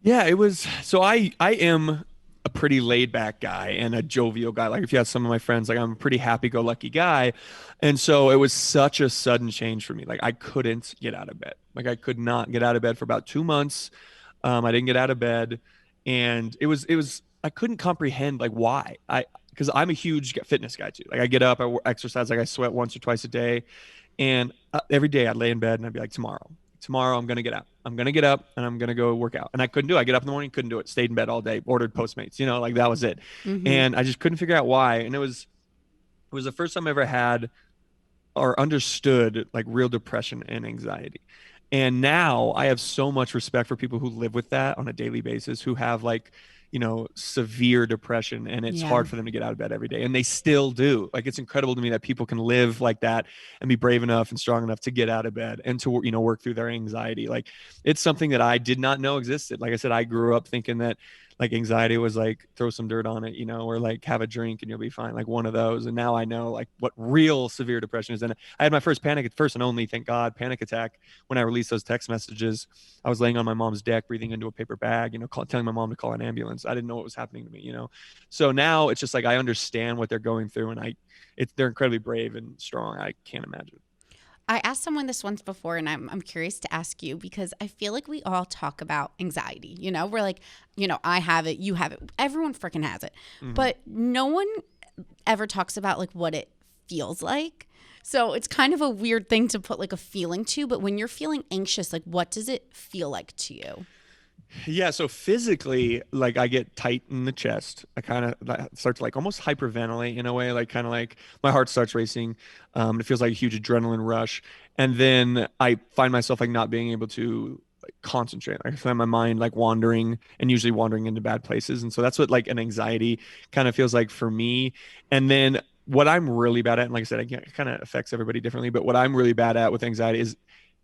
Yeah, it was. So I am a pretty laid back guy and a jovial guy. Like if you have some of my friends, like I'm a pretty happy go lucky guy. And so it was such a sudden change for me. Like I couldn't get out of bed. Like I could not get out of bed for about 2 months. I didn't get out of bed, and it was, I couldn't comprehend like why. Because I'm a huge fitness guy too. Like I get up, I exercise, like I sweat once or twice a day. And every day I'd lay in bed and I'd be like, tomorrow I'm going to get up. I'm going to get up and I'm going to go work out. And I couldn't do it. I get up in the morning, couldn't do it. Stayed in bed all day, ordered Postmates, you know, like that was it. Mm-hmm. And I just couldn't figure out why. And it was the first time I ever had or understood like real depression and anxiety. And now I have so much respect for people who live with that on a daily basis, who have like, you know, severe depression, and it's hard for them to get out of bed every day. And they still do. Like, it's incredible to me that people can live like that and be brave enough and strong enough to get out of bed and to, you know, work through their anxiety. Like, it's something that I did not know existed. Like I said, I grew up thinking that like anxiety was like throw some dirt on it, you know, or like have a drink and you'll be fine, like one of those. And now I know like what real severe depression is. And I had my first first and only, thank God, panic attack when I released those text messages. I was laying on my mom's deck, breathing into a paper bag, you know, telling my mom to call an ambulance. I didn't know what was happening to me, you know. So now it's just like I understand what they're going through, and they're incredibly brave and strong. I can't imagine. I asked someone this once before, and I'm curious to ask you, because I feel like we all talk about anxiety. You know, we're like, you know, I have it, you have it, everyone freaking has it, but no one ever talks about like what it feels like. So it's kind of a weird thing to put like a feeling to, but when you're feeling anxious, like what does it feel like to you? Yeah, so physically, like I get tight in the chest. I kind of start to like almost hyperventilate in a way, like kind of like my heart starts racing. It feels like a huge adrenaline rush. And then I find myself like not being able to like concentrate. I find my mind like wandering, and usually wandering into bad places. And so that's what like an anxiety kind of feels like for me. And then what I'm really bad at, and like I said, it kind of affects everybody differently, but what I'm really bad at with anxiety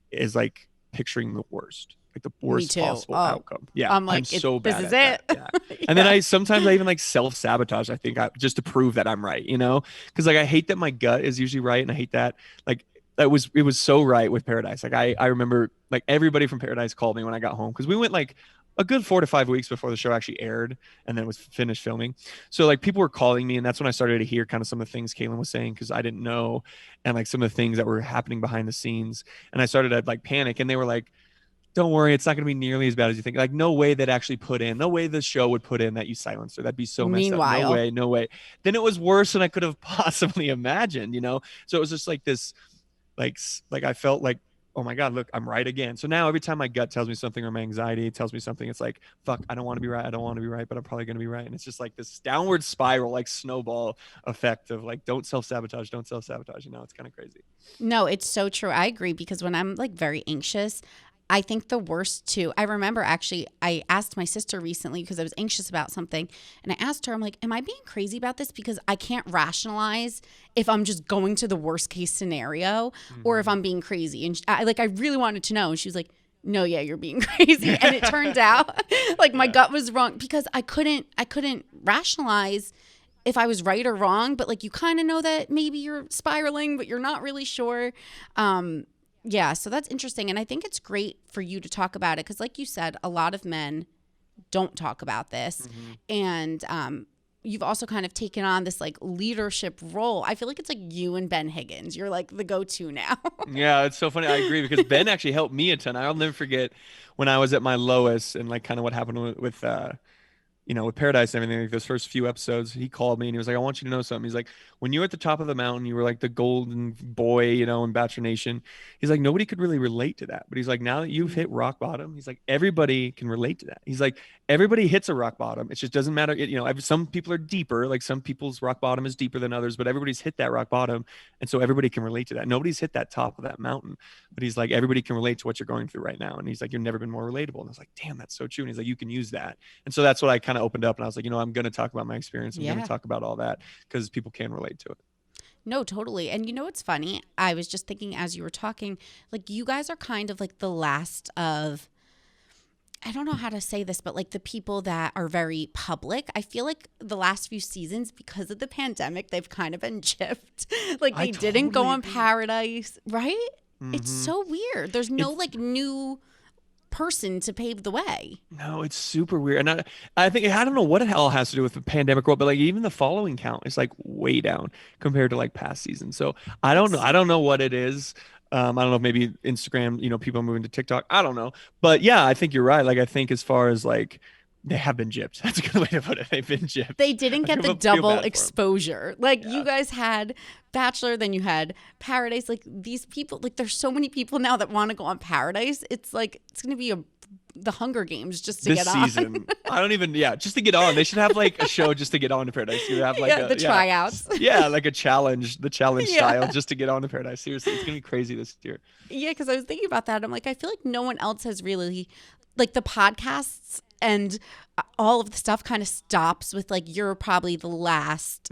is like picturing the worst. Like the worst possible outcome. Yeah, I'm like, so bad. This is it. Yeah. And then I sometimes even like self-sabotage. I think just to prove that I'm right, you know, because like I hate that my gut is usually right, and I hate that like it was so right with Paradise. Like I remember like everybody from Paradise called me when I got home, because we went like a good 4 to 5 weeks before the show actually aired and then was finished filming. So like people were calling me, and that's when I started to hear kind of some of the things Caitlin was saying, because I didn't know, and like some of the things that were happening behind the scenes, and I started to like panic, and they were like, don't worry, it's not going to be nearly as bad as you think. Like, no way no way the show would put in that you silenced her. That'd be so messed up. No way. Then it was worse than I could have possibly imagined, you know? So it was just like this, like I felt like, oh my God, look, I'm right again. So now every time my gut tells me something, or my anxiety tells me something, it's like, fuck, I don't want to be right, but I'm probably going to be right. And it's just like this downward spiral, like snowball effect of like, don't self-sabotage, you know? It's kind of crazy. No, it's so true. I agree, because when I'm like very anxious, I think the worst too. I remember actually I asked my sister recently, because I was anxious about something, and I asked her, I'm like, am I being crazy about this? Because I can't rationalize if I'm just going to the worst case scenario or if I'm being crazy. And I really wanted to know. And she was like, no, yeah, you're being crazy. And it turned out like my gut was wrong, because I couldn't rationalize if I was right or wrong. But like, you kind of know that maybe you're spiraling, but you're not really sure. Yeah, so that's interesting. And I think it's great for you to talk about it, because like you said, a lot of men don't talk about this. And you've also kind of taken on this like leadership role. I feel like it's like you and Ben Higgins. You're like the go-to now. Yeah, it's so funny. I agree, because Ben actually helped me a ton. I'll never forget when I was at my lowest, and like kind of what happened with you know, with Paradise and everything, like those first few episodes, he called me and he was like, I want you to know something. He's like, when you were at the top of the mountain, you were like the golden boy, you know, in Bachelor Nation. He's like, nobody could really relate to that. But he's like, now that you've hit rock bottom, he's like, everybody can relate to that. He's like, everybody hits a rock bottom. It just doesn't matter. You know, some people are deeper, like some people's rock bottom is deeper than others, but everybody's hit that rock bottom. And so everybody can relate to that. Nobody's hit that top of that mountain, but he's like, everybody can relate to what you're going through right now. And he's like, you've never been more relatable. And I was like, damn, that's so true. And he's like, you can use that. And so that's what I kind of opened up, and I was like, you know, I'm going to talk about my experience. I'm going to talk about all that, because people can relate to it. No, totally. And you know what's funny? I was just thinking as you were talking, like you guys are kind of like the last of, I don't know how to say this, but like the people that are very public. I feel like the last few seasons, because of the pandemic, they've kind of been chipped. Like they didn't go on Paradise, right? It's so weird. There's no like new person to pave the way. No, it's super weird. And I think, I don't know what it all has to do with the pandemic world, but like even the following count is like way down compared to like past seasons. So I don't know. I don't know what it is. I don't know if maybe Instagram, people are moving to TikTok. I don't know. But yeah, I think you're right. Like, I think as far as like, they have been gypped. That's a good way to put it. They've been gypped. They didn't get the double exposure. Like, you guys had Bachelor, then you had Paradise. Like, these people, like, there's so many people now that want to go on Paradise. It's like, it's going to be the Hunger Games just to get on. This season. I don't even, just to get on. They should have like a show just to get on to Paradise. You have like the tryouts. Yeah, like a challenge, the challenge style just to get on to Paradise. Seriously, it's going to be crazy this year. Yeah, because I was thinking about that. I'm like, I feel like no one else has really, like, the podcasts and all of the stuff kind of stops with like, you're probably the last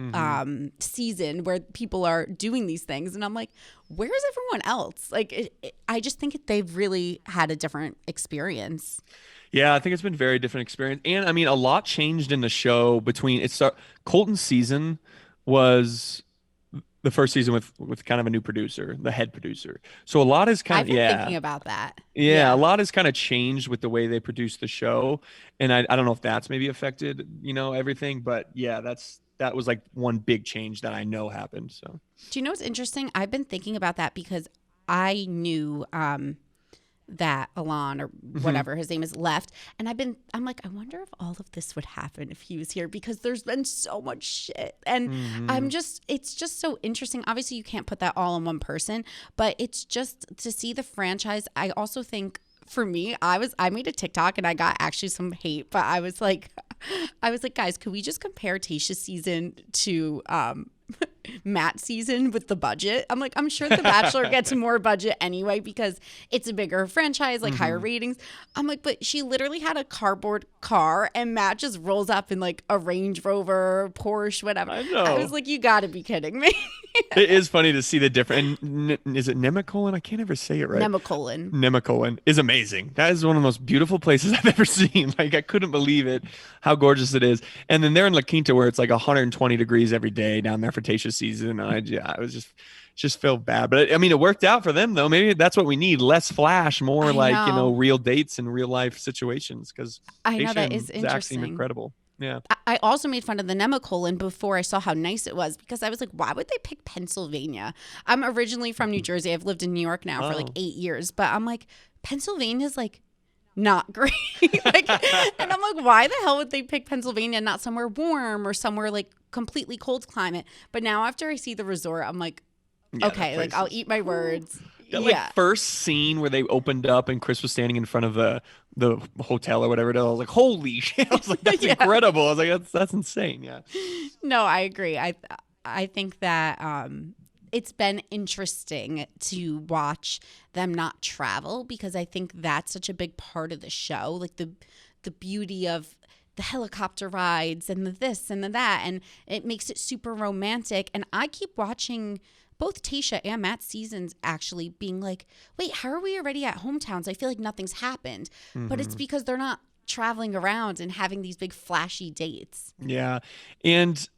season where people are doing these things. And I'm like, where's everyone else? Like, I just think they've really had a different experience. Yeah, I think it's been a very different experience. And I mean, a lot changed in the show between Colton's season was the first season with kind of a new producer, the head producer. So a lot is kind of, I've been thinking about that. Yeah, a lot has kind of changed with the way they produce the show. And I don't know if that's maybe affected, everything. But yeah, that was like one big change that I know happened. So do you know what's interesting? I've been thinking about that because I knew that Alon or whatever his name is left. And I'm like, I wonder if all of this would happen if he was here, because there's been so much shit. And it's just so interesting. Obviously you can't put that all on one person, but it's just to see the franchise. I also think for me, I made a TikTok and I got actually some hate, but I was like, guys, could we just compare Tayshia's season to Matt's season with the budget? I'm like, I'm sure The Bachelor gets more budget anyway because it's a bigger franchise, like higher ratings. I'm like, but she literally had a cardboard car and Matt just rolls up in like a Range Rover, Porsche, whatever. I know. I was like, you gotta be kidding me. It is funny to see the difference. Is it Nemacolin? I can't ever say it right. Nemacolin is amazing. That is one of the most beautiful places I've ever seen. Like, I couldn't believe it, how gorgeous it is. And then they're in La Quinta where it's like 120 degrees every day down there for Tayshia's season. I was just feel bad. But I mean, it worked out for them though. Maybe that's what we need. Less flash, more real dates and real life situations. Because I know that is interesting. Zach seem incredible. Yeah. I also made fun of the Nemacolin before I saw how nice it was, because I was like, why would they pick Pennsylvania? I'm originally from New Jersey. I've lived in New York now for like 8 years, but I'm like, Pennsylvania's like not great. Like, and I'm like, why the hell would they pick Pennsylvania, not somewhere warm or somewhere like completely cold climate? But now after I see the resort, I'm like, okay, like I'll eat my words. That like first scene where they opened up and Chris was standing in front of the hotel or whatever it is, I was like, holy shit. I was like, that's incredible. I was like, that's insane. Yeah. No, I agree. I think that it's been interesting to watch them not travel, because I think that's such a big part of the show. Like the beauty of the helicopter rides and the this and the that, and it makes it super romantic. And I keep watching both Tayshia and Matt's seasons actually being like, wait, how are we already at hometowns? I feel like nothing's happened. But it's because they're not traveling around and having these big flashy dates. Yeah. And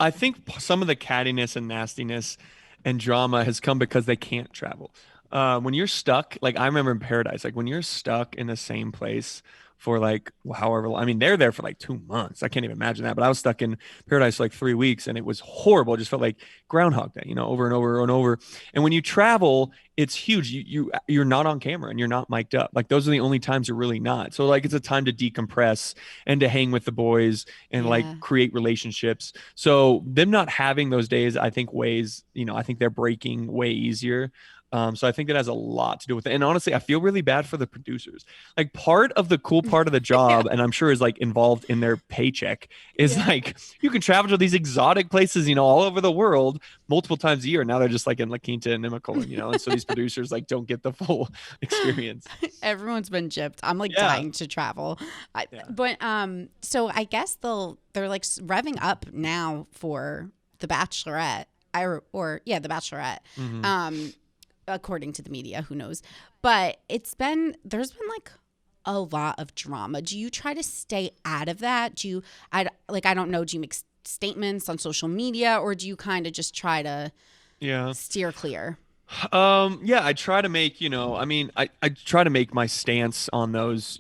I think some of the cattiness and nastiness and drama has come because they can't travel. When you're stuck, like I remember in Paradise, like when you're stuck in the same place for like however long, I mean, they're there for like 2 months. I can't even imagine that. But I was stuck in Paradise for like 3 weeks and it was horrible. It just felt like Groundhog Day, over and over and over. And when you travel, it's huge. You're not on camera and you're not mic'd up. Like those are the only times you're really not. So like it's a time to decompress and to hang with the boys and like create relationships. So them not having those days, I think I think they're breaking way easier. So I think that has a lot to do with it. And honestly, I feel really bad for the producers. Like part of the cool part of the job, and I'm sure is like involved in their paycheck, is like you can travel to these exotic places, all over the world multiple times a year. Now they're just like in La Quinta and Nemacolin, and so these producers like don't get the full experience. Everyone's been gypped. I'm like dying to travel. But so I guess they're like revving up now for the Bachelorette, the Bachelorette. According to the media, who knows? But there's been like a lot of drama. Do you try to stay out of that? I don't know, do you make statements on social media, or do you kind of just try to steer clear? Yeah, I try to make, I mean, I try to make my stance on those,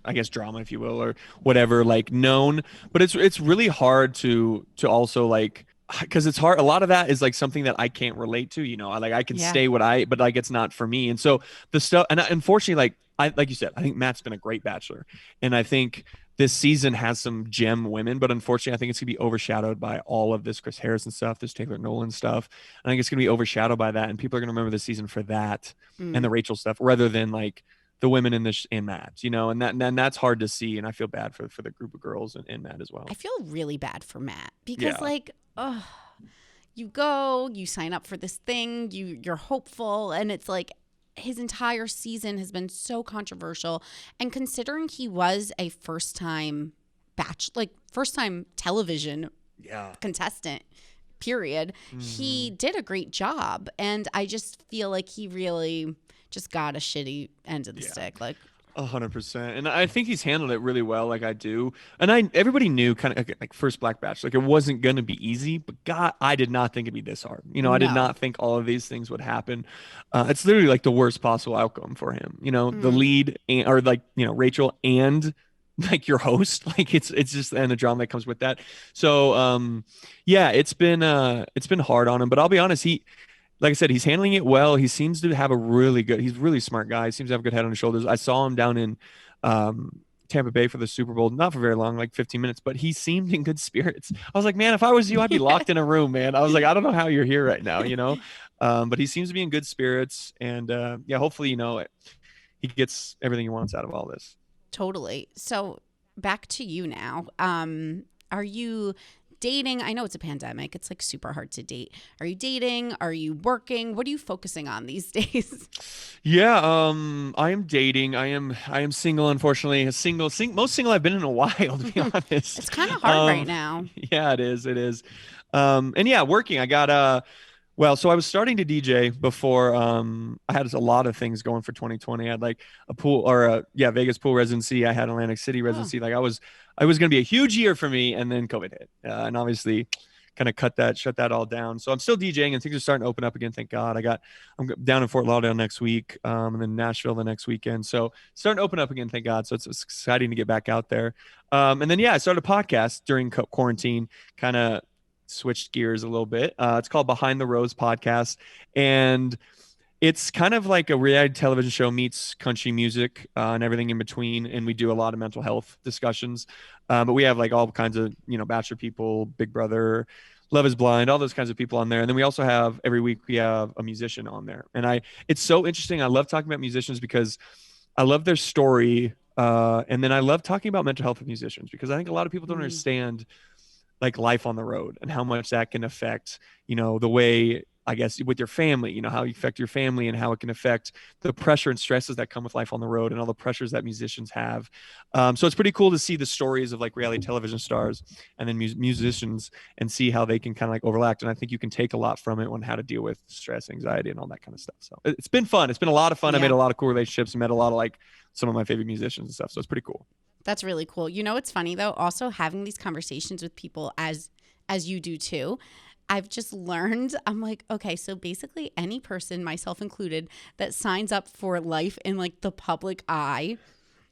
I guess drama, if you will, or whatever, like known, but it's really hard to also like, because it's hard. A lot of that is like something that I can't relate to, I can Yeah. say but like it's not for me. And so the stuff, and unfortunately, like you said, I think Matt's been a great bachelor, and I think this season has some gem women, but unfortunately, I think it's gonna be overshadowed by all of this Chris Harrison stuff, this Taylor Nolan stuff. I think it's gonna be overshadowed by that, and people are gonna remember the season for that and Mm. the Rachel stuff, rather than like the women in Matt, and that's hard to see, and I feel bad for the group of girls in Matt as well. I feel really bad for Matt because Yeah. like, oh, you sign up for this thing, you're hopeful, and it's like his entire season has been so controversial. And considering he was a first time television Yeah. contestant, period, he did a great job. And I just feel like he really just got a shitty end of the stick. Like, 100%. And I think he's handled it really well, like I do. And everybody knew kind of like first Black Batch, like it wasn't going to be easy, but God, I did not think it'd be this hard. I did No. not think all of these things would happen. It's literally like the worst possible outcome for him. The lead or like, Rachel and like your host, like it's just, and the drama that comes with that. So, yeah, it's been hard on him, but I'll be honest, like I said, he's handling it well. He seems to have he's a really smart guy. He seems to have a good head on his shoulders. I saw him down in Tampa Bay for the Super Bowl, not for very long, like 15 minutes, but he seemed in good spirits. I was like, man, if I was you, I'd be locked in a room, man. I was like, I don't know how you're here right now, but he seems to be in good spirits. And yeah, hopefully, he gets everything he wants out of all this. Totally. So back to you now. Are you dating? I know it's a pandemic. It's like super hard to date. Are you dating? Are you working? What are you focusing on these days? Yeah, I am dating. I am single, unfortunately. Most single I've been in a while, to be honest. It's kind of hard right now. Yeah, it is. It is. And yeah, working. I got so I was starting to DJ before I had a lot of things going for 2020. I had like a pool Vegas pool residency. I had Atlantic City residency. Like I was going to be a huge year for me, and then COVID hit. And obviously kind of shut that all down. So I'm still DJing, and things are starting to open up again. Thank God. I'm down in Fort Lauderdale next week, and then Nashville the next weekend. So starting to open up again. Thank God. So it's exciting to get back out there. And then, I started a podcast during quarantine, kind of switched gears a little bit. It's called Behind the Rose Podcast, and it's kind of like a reality television show meets country music and everything in between. And we do a lot of mental health discussions, but we have like all kinds of Bachelor people, Big Brother, Love Is Blind, all those kinds of people on there. And then we also have every week we have a musician on there, and it's so interesting. I love talking about musicians because I love their story, and then I love talking about mental health of musicians because I think a lot of people don't understand like life on the road and how much that can affect, the way, I guess, with your family, how you affect your family and how it can affect the pressure and stresses that come with life on the road and all the pressures that musicians have. So it's pretty cool to see the stories of like reality television stars and then musicians and see how they can kind of like overlap. And I think you can take a lot from it on how to deal with stress, anxiety, and all that kind of stuff. So it's been fun. It's been a lot of fun. Yeah. I made a lot of cool relationships and met a lot of like some of my favorite musicians and stuff. So it's pretty cool. That's really cool. It's funny though, also having these conversations with people as you do too. I've just learned, I'm like, okay, so basically any person, myself included, that signs up for life in like the public eye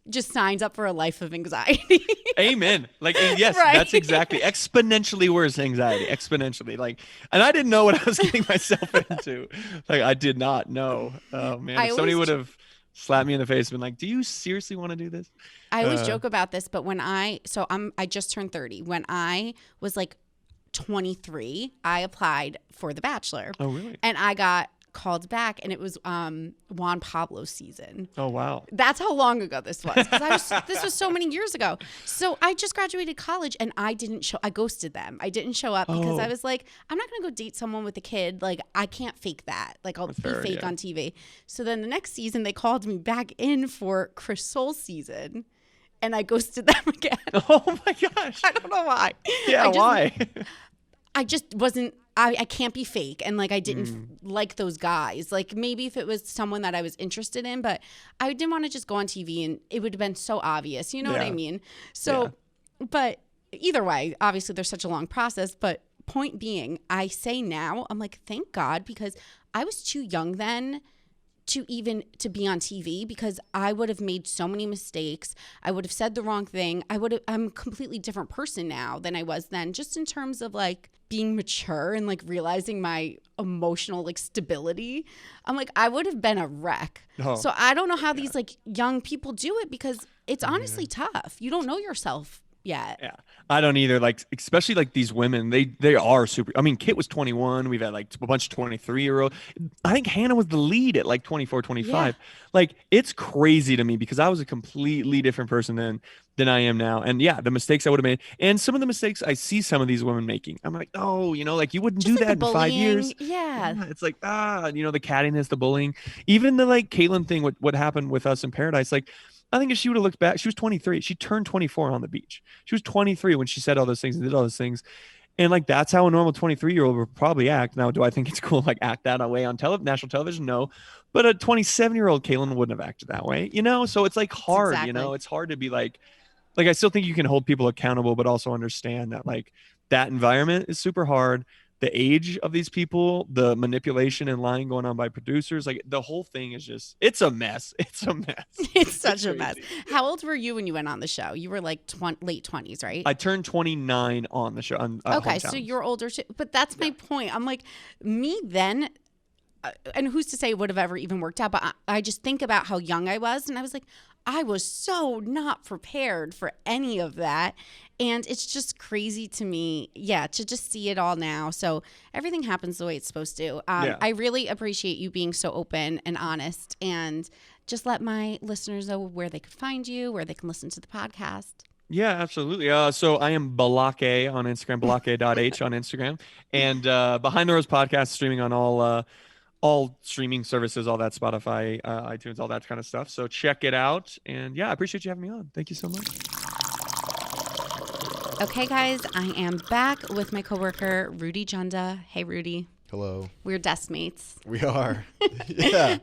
just signs up for a life of anxiety. Amen. Like, and yes, Right. That's exactly exponentially worse anxiety. Exponentially. Like, and I didn't know what I was getting myself into. Like, I did not know. Oh man, if somebody would have slapped me in the face and been like, do you seriously want to do this? I always joke about this, but I just turned 30. When I was like 23, I applied for The Bachelor. Oh, really? And I got called back, and it was Juan Pablo's season. Oh, wow. That's how long ago this was. This was so many years ago. So I just graduated college, and I ghosted them. I didn't show up because I was like, I'm not going to go date someone with a kid. Like, I can't fake that. Like, I'll be fake on TV. So then the next season, they called me back in for Chris Soul's season, and I ghosted them again. Oh, my gosh. I don't know why. Yeah, why? I just wasn't, I can't be fake. And like, I didn't like those guys. Like maybe if it was someone that I was interested in, but I didn't want to just go on TV and it would have been so obvious. You know what I mean? So, but either way, obviously there's such a long process, but point being, I say now, I'm like, thank God, because I was too young then to be on TV, because I would have made so many mistakes. I would have said the wrong thing. I'm a completely different person now than I was then, just in terms of like being mature and like realizing my emotional like stability. I'm like, I would have been a wreck. Oh, so I don't know how these like young people do it, because it's honestly tough. You don't know yourself yet. Yeah, I don't either. Like, especially like these women, they are super. I mean, Kit was 21. We've had like a bunch of 23-year-old. I think Hannah was the lead at like 24, 25. Yeah. Like, it's crazy to me, because I was a completely different person than I am now. And yeah, the mistakes I would have made, and some of the mistakes I see some of these women making, I'm like, oh, you know, like you wouldn't just do like that in 5 years. Yeah. It's like, you know, the cattiness, the bullying, even the like Caitlyn thing, what happened with us in Paradise, like, I think if she would have looked back, she was 23. She turned 24 on the beach. She was 23 when she said all those things and did all those things. And like, that's how a normal 23-year-old would probably act. Now, do I think it's cool to like act that way on national television? No. But a 27-year-old Caitlyn wouldn't have acted that way, you know? So it's like hard, exactly. You know, it's hard to be like I still think you can hold people accountable, but also understand that like that environment is super hard. The age of these people, the manipulation and lying going on by producers, like the whole thing is just, it's a mess. It's a mess. It's such a mess. How old were you when you went on the show? You were like late 20s, right? I turned 29 on the show. Okay, so you're older too. But that's my point. I'm like, me then, and who's to say it would have ever even worked out, but I just think about how young I was, and I was like, I was so not prepared for any of that. And it's just crazy to me, to just see it all now. So everything happens the way it's supposed to. I really appreciate you being so open and honest, and just let my listeners know where they can find you, where they can listen to the podcast. Yeah, absolutely. So I am Balake on Instagram, balake.h on Instagram. And Behind the Rose podcast, streaming on all streaming services, all that, Spotify, iTunes, all that kind of stuff. So check it out. And yeah, I appreciate you having me on. Thank you so much. Okay, guys, I am back with my coworker, Rudy Junda. Hey, Rudy. Hello. We're desk mates. We are. Yeah.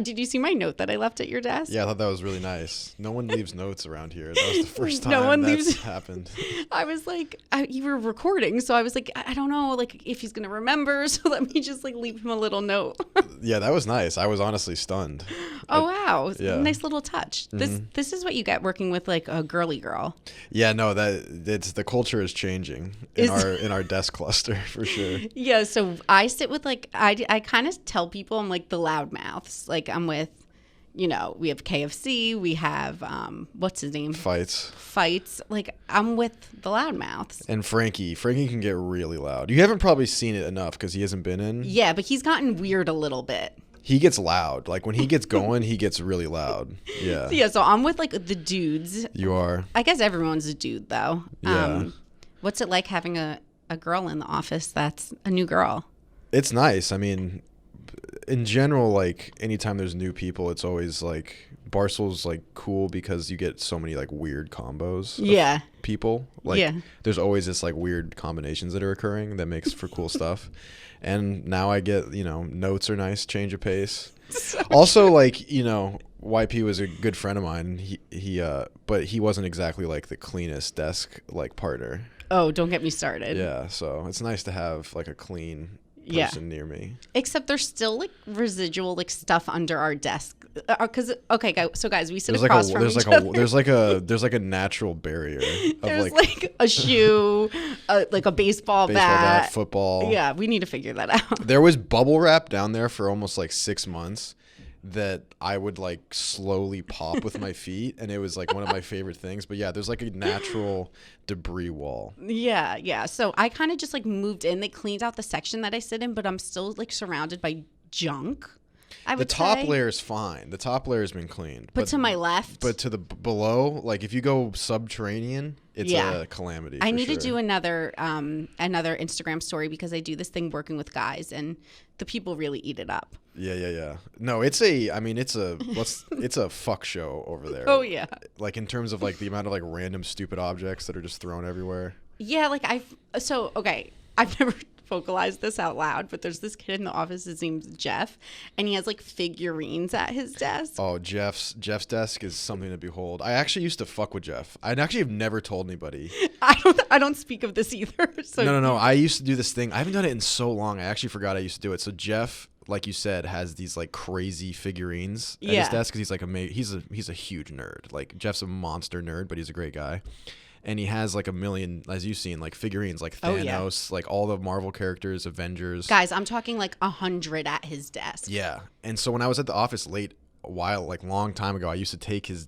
Did you see my note that I left at your desk? Yeah, I thought that was really nice. No one leaves notes around here. That was the first time that's happened. I was like, you were recording, so I was like, I don't know, like if he's gonna remember, so let me just like leave him a little note. Yeah, that was nice. I was honestly stunned. Oh wow, yeah. Nice little touch. Mm-hmm. This is what you get working with like a girly girl. Yeah, no, the culture is changing in our desk cluster for sure. Yeah, so I sit with like I kind of tell people I'm like the loudmouths. Like I'm with, you know, we have KFC, we have what's his name? Fights. Like I'm with the loudmouths. And Frankie can get really loud. You haven't probably seen it enough because he hasn't been in. Yeah, but he's gotten weird a little bit. He gets loud. Like when he gets going, he gets really loud. Yeah. Yeah, so I'm with like the dudes. You are. I guess everyone's a dude though. Yeah. What's it like having a girl in the office that's a new girl? It's nice. I mean, in general, like anytime there's new people, it's always like Barstool's like cool because you get so many like weird combos. Yeah. Of people. Like there's always this like weird combinations that are occurring that makes for cool stuff. And now I get, you know, notes are nice, change of pace. Also, like, you know, YP was a good friend of mine. But he wasn't exactly like the cleanest desk like partner. Oh, don't get me started. Yeah, so it's nice to have like a clean person near me. Except there's still like residual like stuff under our desk. Because guys, we sit across from each other. There's like a natural barrier. There's like a shoe, like a baseball bat, football. Yeah, we need to figure that out. There was bubble wrap down there for almost like 6 months that I would like slowly pop with my feet, and it was like one of my favorite things. But yeah, there's like a natural debris wall. Yeah. So I kind of just like moved in. They cleaned out the section that I sit in, but I'm still like surrounded by junk. The top layer is fine. The top layer has been cleaned. But to my left. But to the below, like if you go subterranean, it's a calamity. I need to do another Instagram story because I do this thing working with guys, and the people really eat it up. Yeah. No, it's a fuck show over there. Oh yeah. Like in terms of like the amount of like random stupid objects that are just thrown everywhere. Yeah, like I've never vocalize this out loud, but there's this kid in the office, his name's Jeff, and he has like figurines at his desk. Oh, Jeff's desk is something to behold. I actually used to fuck with Jeff. I actually have never told anybody. I don't speak of this either. So No. I used to do this thing. I haven't done it in so long. I actually forgot I used to do it. So Jeff like you said, has these like crazy figurines at his desk because he's like he's a huge nerd. Like Jeff's a monster nerd, but he's a great guy. And he has like a million, as you've seen, like figurines, like Thanos, like all the Marvel characters, Avengers. Guys, I'm talking like 100 at his desk. Yeah. And so when I was at the office long time ago, I used to take his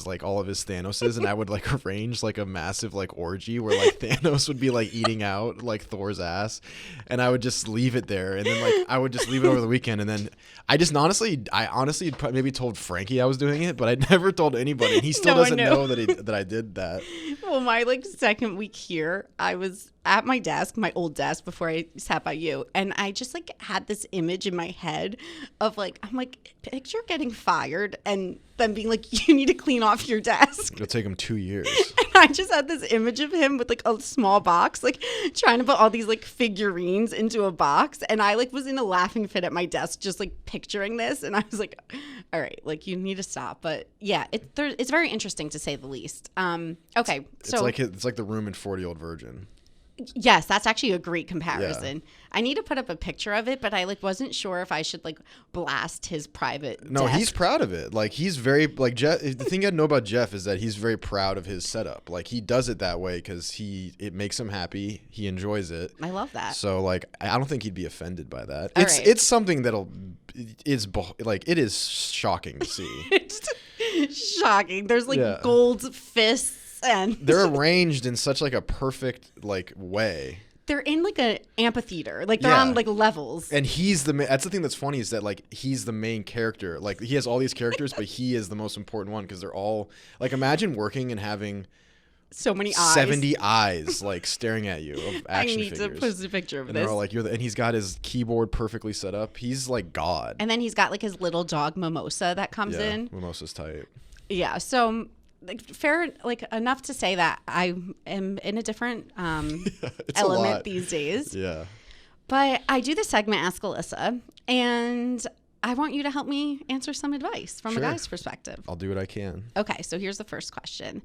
like all of his Thanoses, and I would like arrange like a massive like orgy where like Thanos would be like eating out like Thor's ass, and I would just leave it there, and then like I would just leave it over the weekend, and then I honestly maybe told Frankie I was doing it, but I never told anybody, and he still doesn't know that I did that. Well, my like second week here, I was at my desk, my old desk before I sat by you, and I just like had this image in my head of like, I'm like, picture getting fired and then being like, you need to clean off your desk. It'll take him 2 years. And I just had this image of him with like a small box, like trying to put all these like figurines into a box, and I like was in a laughing fit at my desk just like picturing this, and I was like, all right, like you need to stop. But yeah, it's very interesting to say the least. Okay, so it's like the Room in 40-Year-Old Virgin. Yes, that's actually a great comparison. Yeah. I need to put up a picture of it, but I like wasn't sure if I should like blast his private desk. He's proud of it. Like he's very like Jeff. The thing you gotta know about Jeff is that he's very proud of his setup. Like he does it that way because it makes him happy. He enjoys it. I love that. So like I don't think he'd be offended by that. It's something it is shocking to see. It's shocking. There's like gold fists. And they're arranged in such like a perfect like way. They're in like an amphitheater, like they're on like levels. And that's the thing that's funny is that like he's the main character. Like he has all these characters, but he is the most important one because they're all like, imagine working and having so many eyes, 70 eyes like staring at you of action figures. I need to post a picture of and this. They're all like and he's got his keyboard perfectly set up. He's like God. And then he's got like his little dog Mimosa that comes in. Mimosa's tight. Yeah, so like fair, like enough to say that I am in a different element these days. Yeah. But I do the segment Ask Alyssa, and I want you to help me answer some advice from a guy's perspective. I'll do what I can. Okay, so here's the first question.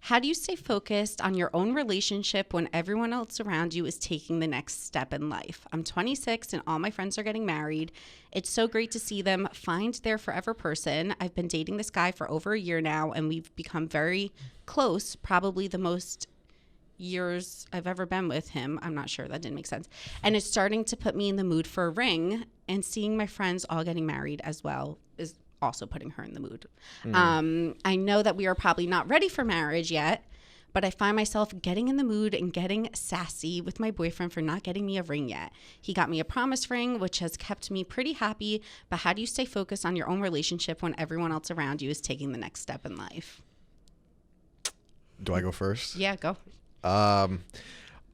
How do you stay focused on your own relationship when everyone else around you is taking the next step in life? I'm 26 and all my friends are getting married. It's so great to see them find their forever person. I've been dating this guy for over a year now, and we've become very close, probably the most years I've ever been with him. I'm not sure. That didn't make sense. And it's starting to put me in the mood for a ring, and seeing my friends all getting married as well is also putting her in the mood. I know that we are probably not ready for marriage yet, but I find myself getting in the mood and getting sassy with my boyfriend for not getting me a ring yet. He got me a promise ring, which has kept me pretty happy, but how do you stay focused on your own relationship when everyone else around you is taking the next step in life? Do I go first? Yeah, go.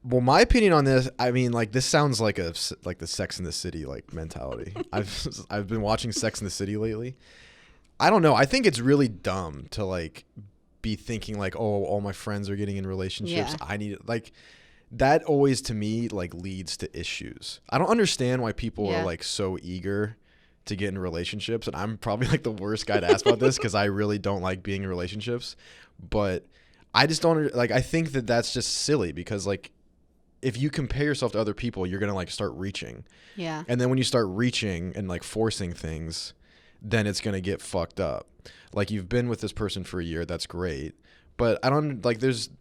Well, my opinion on this, I mean, like this sounds like the Sex and the City like mentality. I've been watching Sex and the City lately. I don't know. I think it's really dumb to like be thinking like, oh, all my friends are getting in relationships. Yeah. I need like that always to me like leads to issues. I don't understand why people are like so eager to get in relationships, and I'm probably like the worst guy to ask about this because I really don't like being in relationships. But I just don't like. I think that that's just silly because like, if you compare yourself to other people, you're going to like start reaching. Yeah. And then when you start reaching and like forcing things, then it's going to get fucked up. Like you've been with this person for a year. That's great. But I don't like, there's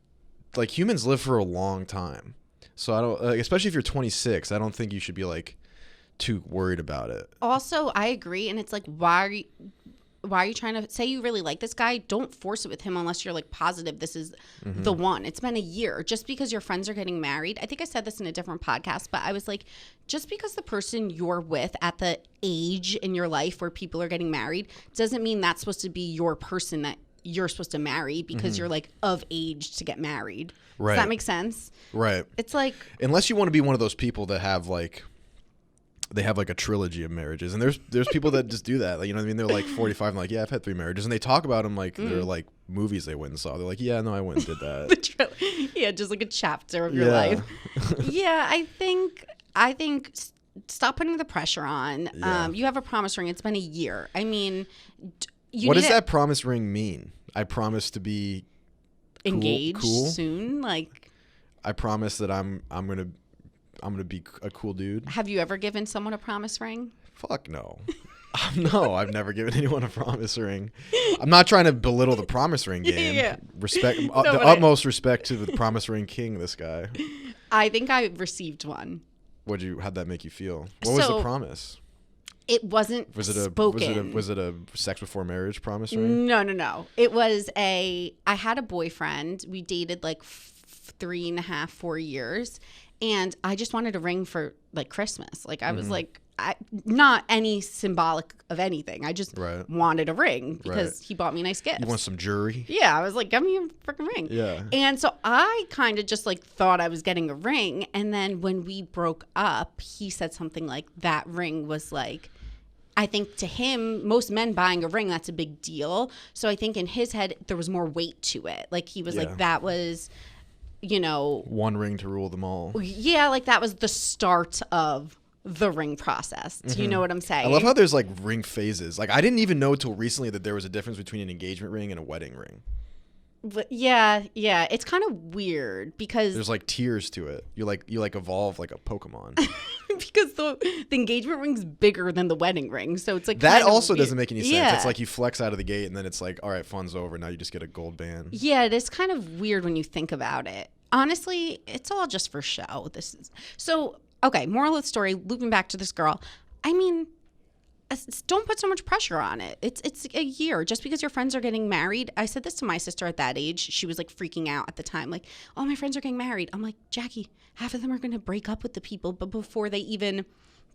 like humans live for a long time. So I don't, like, especially if you're 26, I don't think you should be like too worried about it. Also, I agree. And it's like, why are you trying to say you really like this guy? Don't force it with him unless you're like positive this is the one. It's been a year. Just because your friends are getting married. I think I said this in a different podcast, but I was like, just because the person you're with at the age in your life where people are getting married doesn't mean that's supposed to be your person that you're supposed to marry because you're like of age to get married. Right. Does that make sense? Right. It's like, unless you want to be one of those people that have like, they have like a trilogy of marriages, and there's people that just do that. Like, you know what I mean? They're like 45 and like, yeah, I've had 3 marriages, and they talk about them like they're like movies they went and saw. They're like, yeah, no, I went and did that. Yeah, just like a chapter of your life. Yeah, I think stop putting the pressure on. Yeah. You have a promise ring. It's been a year. I mean, what does that promise ring mean? I promise to be engaged cool soon. Like, I promise that I'm gonna be a cool dude. Have you ever given someone a promise ring? Fuck no. No, I've never given anyone a promise ring. I'm not trying to belittle the promise ring game. Yeah. Respect, the utmost respect to the promise ring king, this guy. I think I received one. How'd that make you feel? What was the promise? It wasn't spoken. Was it a sex before marriage promise ring? No. It was I had a boyfriend. We dated like 3.5, 4 years. And I just wanted a ring for like Christmas. Like I was like, not any symbolic of anything. I just wanted a ring because he bought me nice gifts. You want some jewelry? Yeah, I was like, give me a freaking ring. Yeah. And so I kind of just like thought I was getting a ring. And then when we broke up, he said something like that ring was like, I think to him, most men buying a ring, that's a big deal. So I think in his head, there was more weight to it. Like he was like, that was, one ring to rule them all. Yeah, like that was the start of the ring process. Do you know what I'm saying? I love how there's like ring phases. Like I didn't even know until recently that there was a difference between an engagement ring and a wedding ring. But yeah, it's kind of weird because there's like tiers to it. You evolve like a Pokemon. Because the engagement ring's bigger than the wedding ring, so it's like that also doesn't make any sense. Yeah. It's like you flex out of the gate and then it's like, all right, fun's over. Now you just get a gold band. Yeah, it is kind of weird when you think about it. Honestly, it's all just for show. Okay, moral of the story, looping back to this girl. I mean, don't put so much pressure on it. It's a year. Just because your friends are getting married. I said this to my sister at that age. She was like freaking out at the time. Like, oh, my friends are getting married. I'm like, Jackie, half of them are going to break up with the people, but before they even,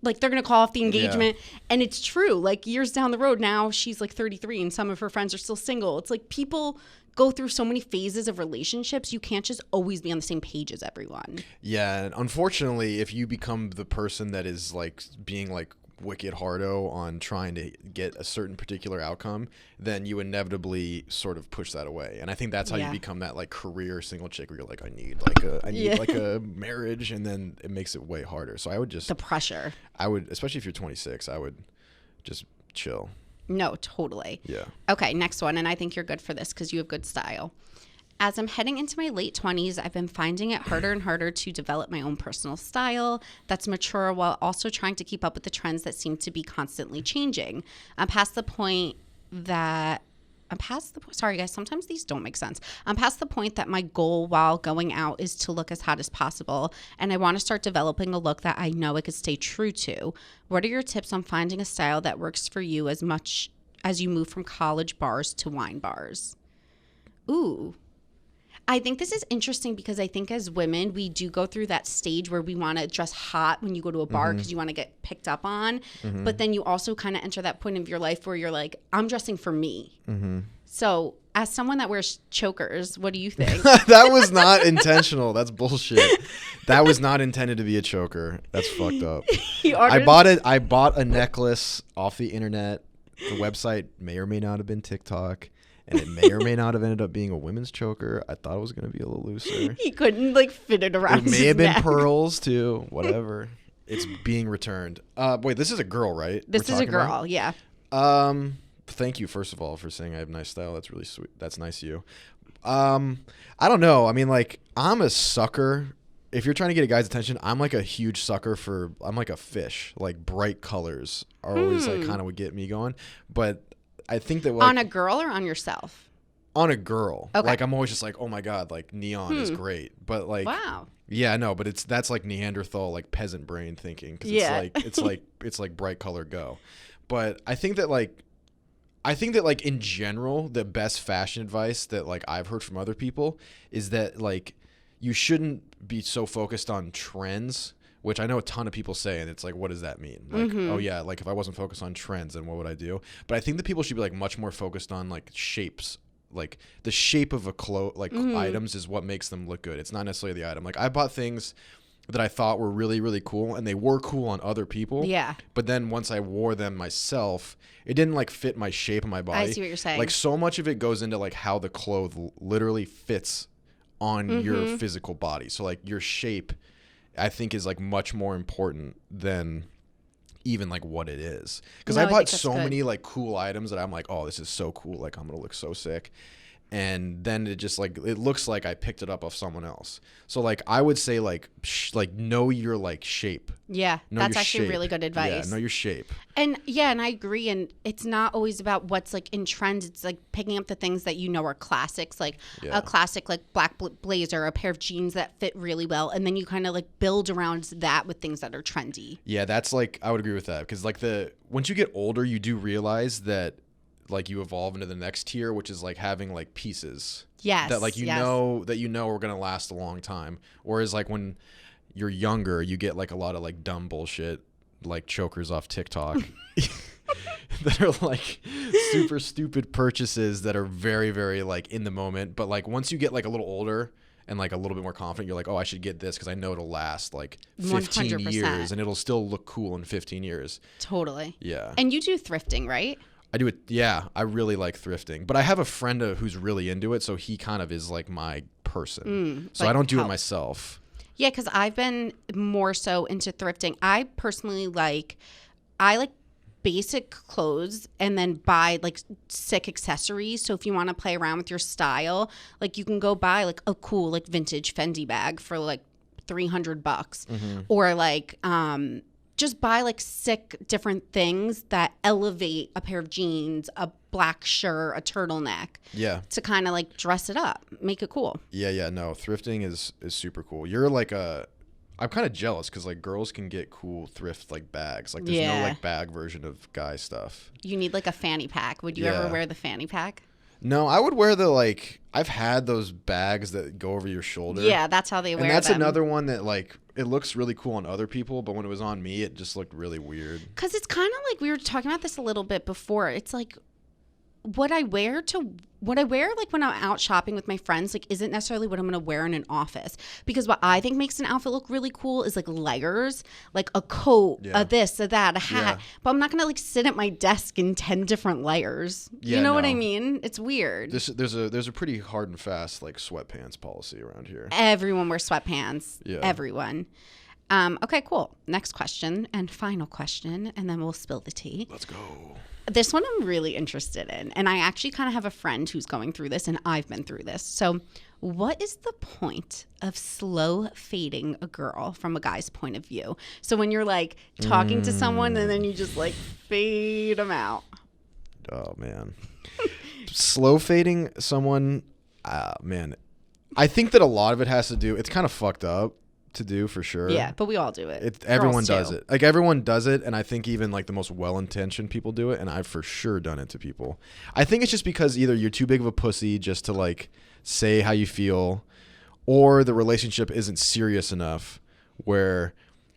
like, they're going to call off the engagement. Yeah. And it's true. Like, years down the road, now she's like 33 and some of her friends are still single. It's like people go through so many phases of relationships. You can't just always be on the same page as everyone. Yeah. And unfortunately, if you become the person that is like being like wicked hardo on trying to get a certain particular outcome, then you inevitably sort of push that away. And I think that's how you become that like career single chick where you're like, I need like a marriage, and then it makes it way harder. So I would just, the pressure. I would, especially if you're 26, I would just chill. No, totally. Yeah. Okay, next one. And I think you're good for this because you have good style. As I'm heading into my late 20s, I've been finding it harder and harder to develop my own personal style that's mature while also trying to keep up with the trends that seem to be constantly changing. Sorry guys, sometimes these don't make sense. I'm past the point that my goal while going out is to look as hot as possible, and I want to start developing a look that I know I could stay true to. What are your tips on finding a style that works for you as much as you move from college bars to wine bars? Ooh. I think this is interesting because I think as women, we do go through that stage where we want to dress hot when you go to a bar because you want to get picked up on. But then you also kind of enter that point of your life where you're like, I'm dressing for me. So as someone that wears chokers, what do you think? That was not intentional. That's bullshit. That was not intended to be a choker. That's fucked up. I bought a necklace off the internet. The website may or may not have been TikTok. And it may or may not have ended up being a women's choker. I thought it was going to be a little looser. He couldn't like fit it around his neck. It may have been neck. Pearls too. Whatever. It's being returned. Wait, this is a girl, right? This is a girl, yeah. Thank you, first of all, for saying I have nice style. That's really sweet. That's nice of you. I don't know. I mean, like, I'm a sucker. If you're trying to get a guy's attention, I'm like a huge sucker for, I'm like a fish. Like, bright colors are always like kind of what get me going. But I think that like, on a girl or on yourself? On a girl. Okay. Like I'm always just like, oh my God, like neon is great. But like, wow. Yeah, no, but that's like Neanderthal, like peasant brain thinking. Cause it's like bright color go. But I think that like in general, the best fashion advice that like I've heard from other people is that like you shouldn't be so focused on trends, which I know a ton of people say, and it's like, what does that mean? Like, oh yeah, like if I wasn't focused on trends, then what would I do? But I think that people should be like much more focused on like shapes. Like the shape of a items is what makes them look good. It's not necessarily the item. Like I bought things that I thought were really, really cool, and they were cool on other people. Yeah. But then once I wore them myself, it didn't like fit my shape of my body. I see what you're saying. Like so much of it goes into like how the clothes literally fits on your physical body. So like your shape, I think, is like much more important than even like what it is. Because I bought so many like cool items that I'm like, oh, this is so cool. Like I'm gonna look so sick. and then it just like it looks like I picked it up off someone else. So like I would say like know your like shape. Yeah, that's actually really good advice. Yeah, know your shape. And I agree. And it's not always about what's like in trends. It's like picking up the things that you know are classics, like a classic like black blazer, a pair of jeans that fit really well, and then you kind of like build around that with things that are trendy. Yeah, that's like I would agree with that because like once you get older, you do realize that like you evolve into the next tier, which is like having like pieces. Yes. That like you know are gonna last a long time. Whereas like when you're younger, you get like a lot of like dumb bullshit, like chokers off TikTok. That are like super stupid purchases that are very, very like in the moment. But like once you get like a little older and like a little bit more confident, you're like, oh, I should get this because I know it'll last like 15 100%. years and it'll still look cool in 15 years. Totally. Yeah. And you do thrifting, right? I do it. Yeah, I really like thrifting, but I have a friend who's really into it, so he kind of is like my person. So I don't do it myself. Yeah, because I've been more so into thrifting. I personally like basic clothes and then buy like sick accessories. So if you want to play around with your style, like you can go buy like a cool like vintage Fenty bag for like $300, or like just buy like sick different things that elevate a pair of jeans, a black shirt, a turtleneck. Yeah. To kind of like dress it up, make it cool. Yeah. No, thrifting is super cool. You're like I'm kind of jealous because like girls can get cool thrift like bags. Like there's no like bag version of guy stuff. You need like a fanny pack. Would you ever wear the fanny pack? No, I would wear the like I've had those bags that go over your shoulder. Yeah, that's how they wear them. And that's another one that like it looks really cool on other people, but when it was on me, it just looked really weird. Because it's kind of like we were talking about this a little bit before. It's like what I wear like when I'm out shopping with my friends like isn't necessarily what I'm going to wear in an office, because what I think makes an outfit look really cool is like layers, like a coat, a this, a that, a hat. But I'm not going to like sit at my desk in 10 different layers. You know what I mean? It's weird. There's a pretty hard and fast like sweatpants policy around here. Everyone wears sweatpants. Yeah. Everyone. Okay, cool. Next question and final question, and then we'll spill the tea. Let's go. This one I'm really interested in, and I actually kind of have a friend who's going through this, and I've been through this. So what is the point of slow fading a girl from a guy's point of view? So when you're like talking to someone and then you just like fade them out. Oh, man. Slow fading someone, man. I think that a lot of it has to do, it's kind of fucked up to do for sure. Yeah, but we all do it. Everyone does it. Like everyone does it, and I think even like the most well-intentioned people do it, and I've for sure done it to people. I think it's just because either you're too big of a pussy just to like say how you feel, or the relationship isn't serious enough where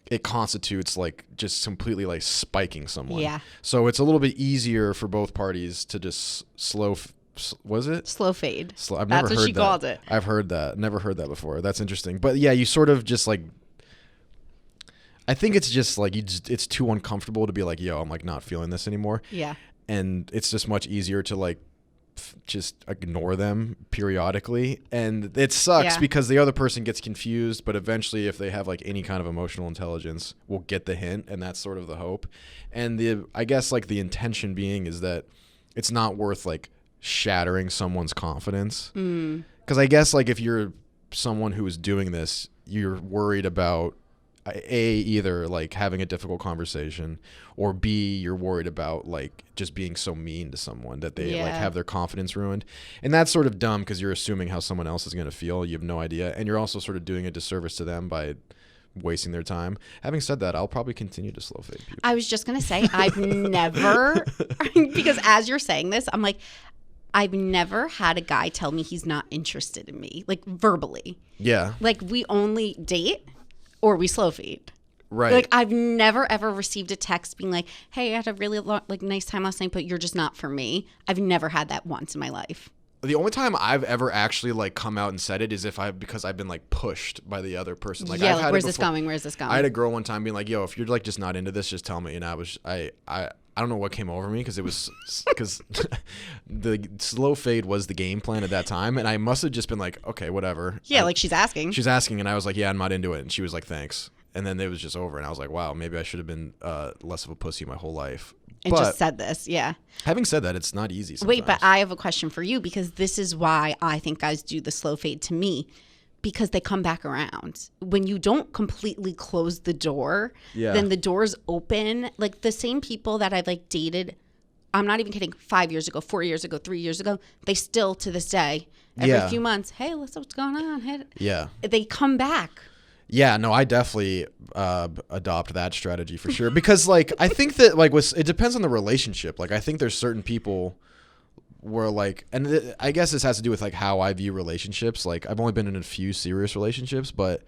it constitutes like just completely like spiking someone. Yeah. So it's a little bit easier for both parties to just was it? Slow fade. I've never heard that. That's what she called it. I've heard that. Never heard that before. That's interesting. But yeah, you sort of just like, I think it's just like, it's too uncomfortable to be like, yo, I'm like not feeling this anymore. Yeah. And it's just much easier to like, just ignore them periodically. And it sucks because the other person gets confused, but eventually if they have like any kind of emotional intelligence, will get the hint. And that's sort of the hope. And I guess like the intention being is that it's not worth like shattering someone's confidence, because I guess like if you're someone who is doing this, you're worried about either like having a difficult conversation, or B, you're worried about like just being so mean to someone that they like have their confidence ruined. And that's sort of dumb because you're assuming how someone else is going to feel. You have no idea, and you're also sort of doing a disservice to them by wasting their time. Having said that, I'll probably continue to slow fade people. I was just going to say I've never because as you're saying this, I'm like, I've never had a guy tell me he's not interested in me, like verbally. Yeah. Like we only date or we slow fade. Right. Like I've never ever received a text being like, "Hey, I had a really nice time last night, but you're just not for me." I've never had that once in my life. The only time I've ever actually like come out and said it is because I've been like pushed by the other person. Like, yeah, like, where's this going? Where's this going? I had a girl one time being like, "Yo, if you're like just not into this, just tell me." And I don't know what came over me because the slow fade was the game plan at that time, and I must have just been like, okay, whatever. Yeah, like she's asking. She's asking, and I was like, yeah, I'm not into it, and she was like, thanks, and then it was just over, and I was like, wow, maybe I should have been less of a pussy my whole life. and just said this. Yeah. Having said that, it's not easy sometimes. Wait, but I have a question for you, because this is why I think guys do the slow fade to me, because they come back around. When you don't completely close the door, then the door's open. Like the same people that I've like dated, I'm not even kidding, 5 years ago, 4 years ago, 3 years ago, they still to this day, every few months, hey, what's going on? Hey. They come back. Yeah, no, I definitely adopt that strategy for sure. Because like, I think that like it depends on the relationship. Like I think there's certain people where like, and I guess this has to do with like how I view relationships. Like I've only been in a few serious relationships, but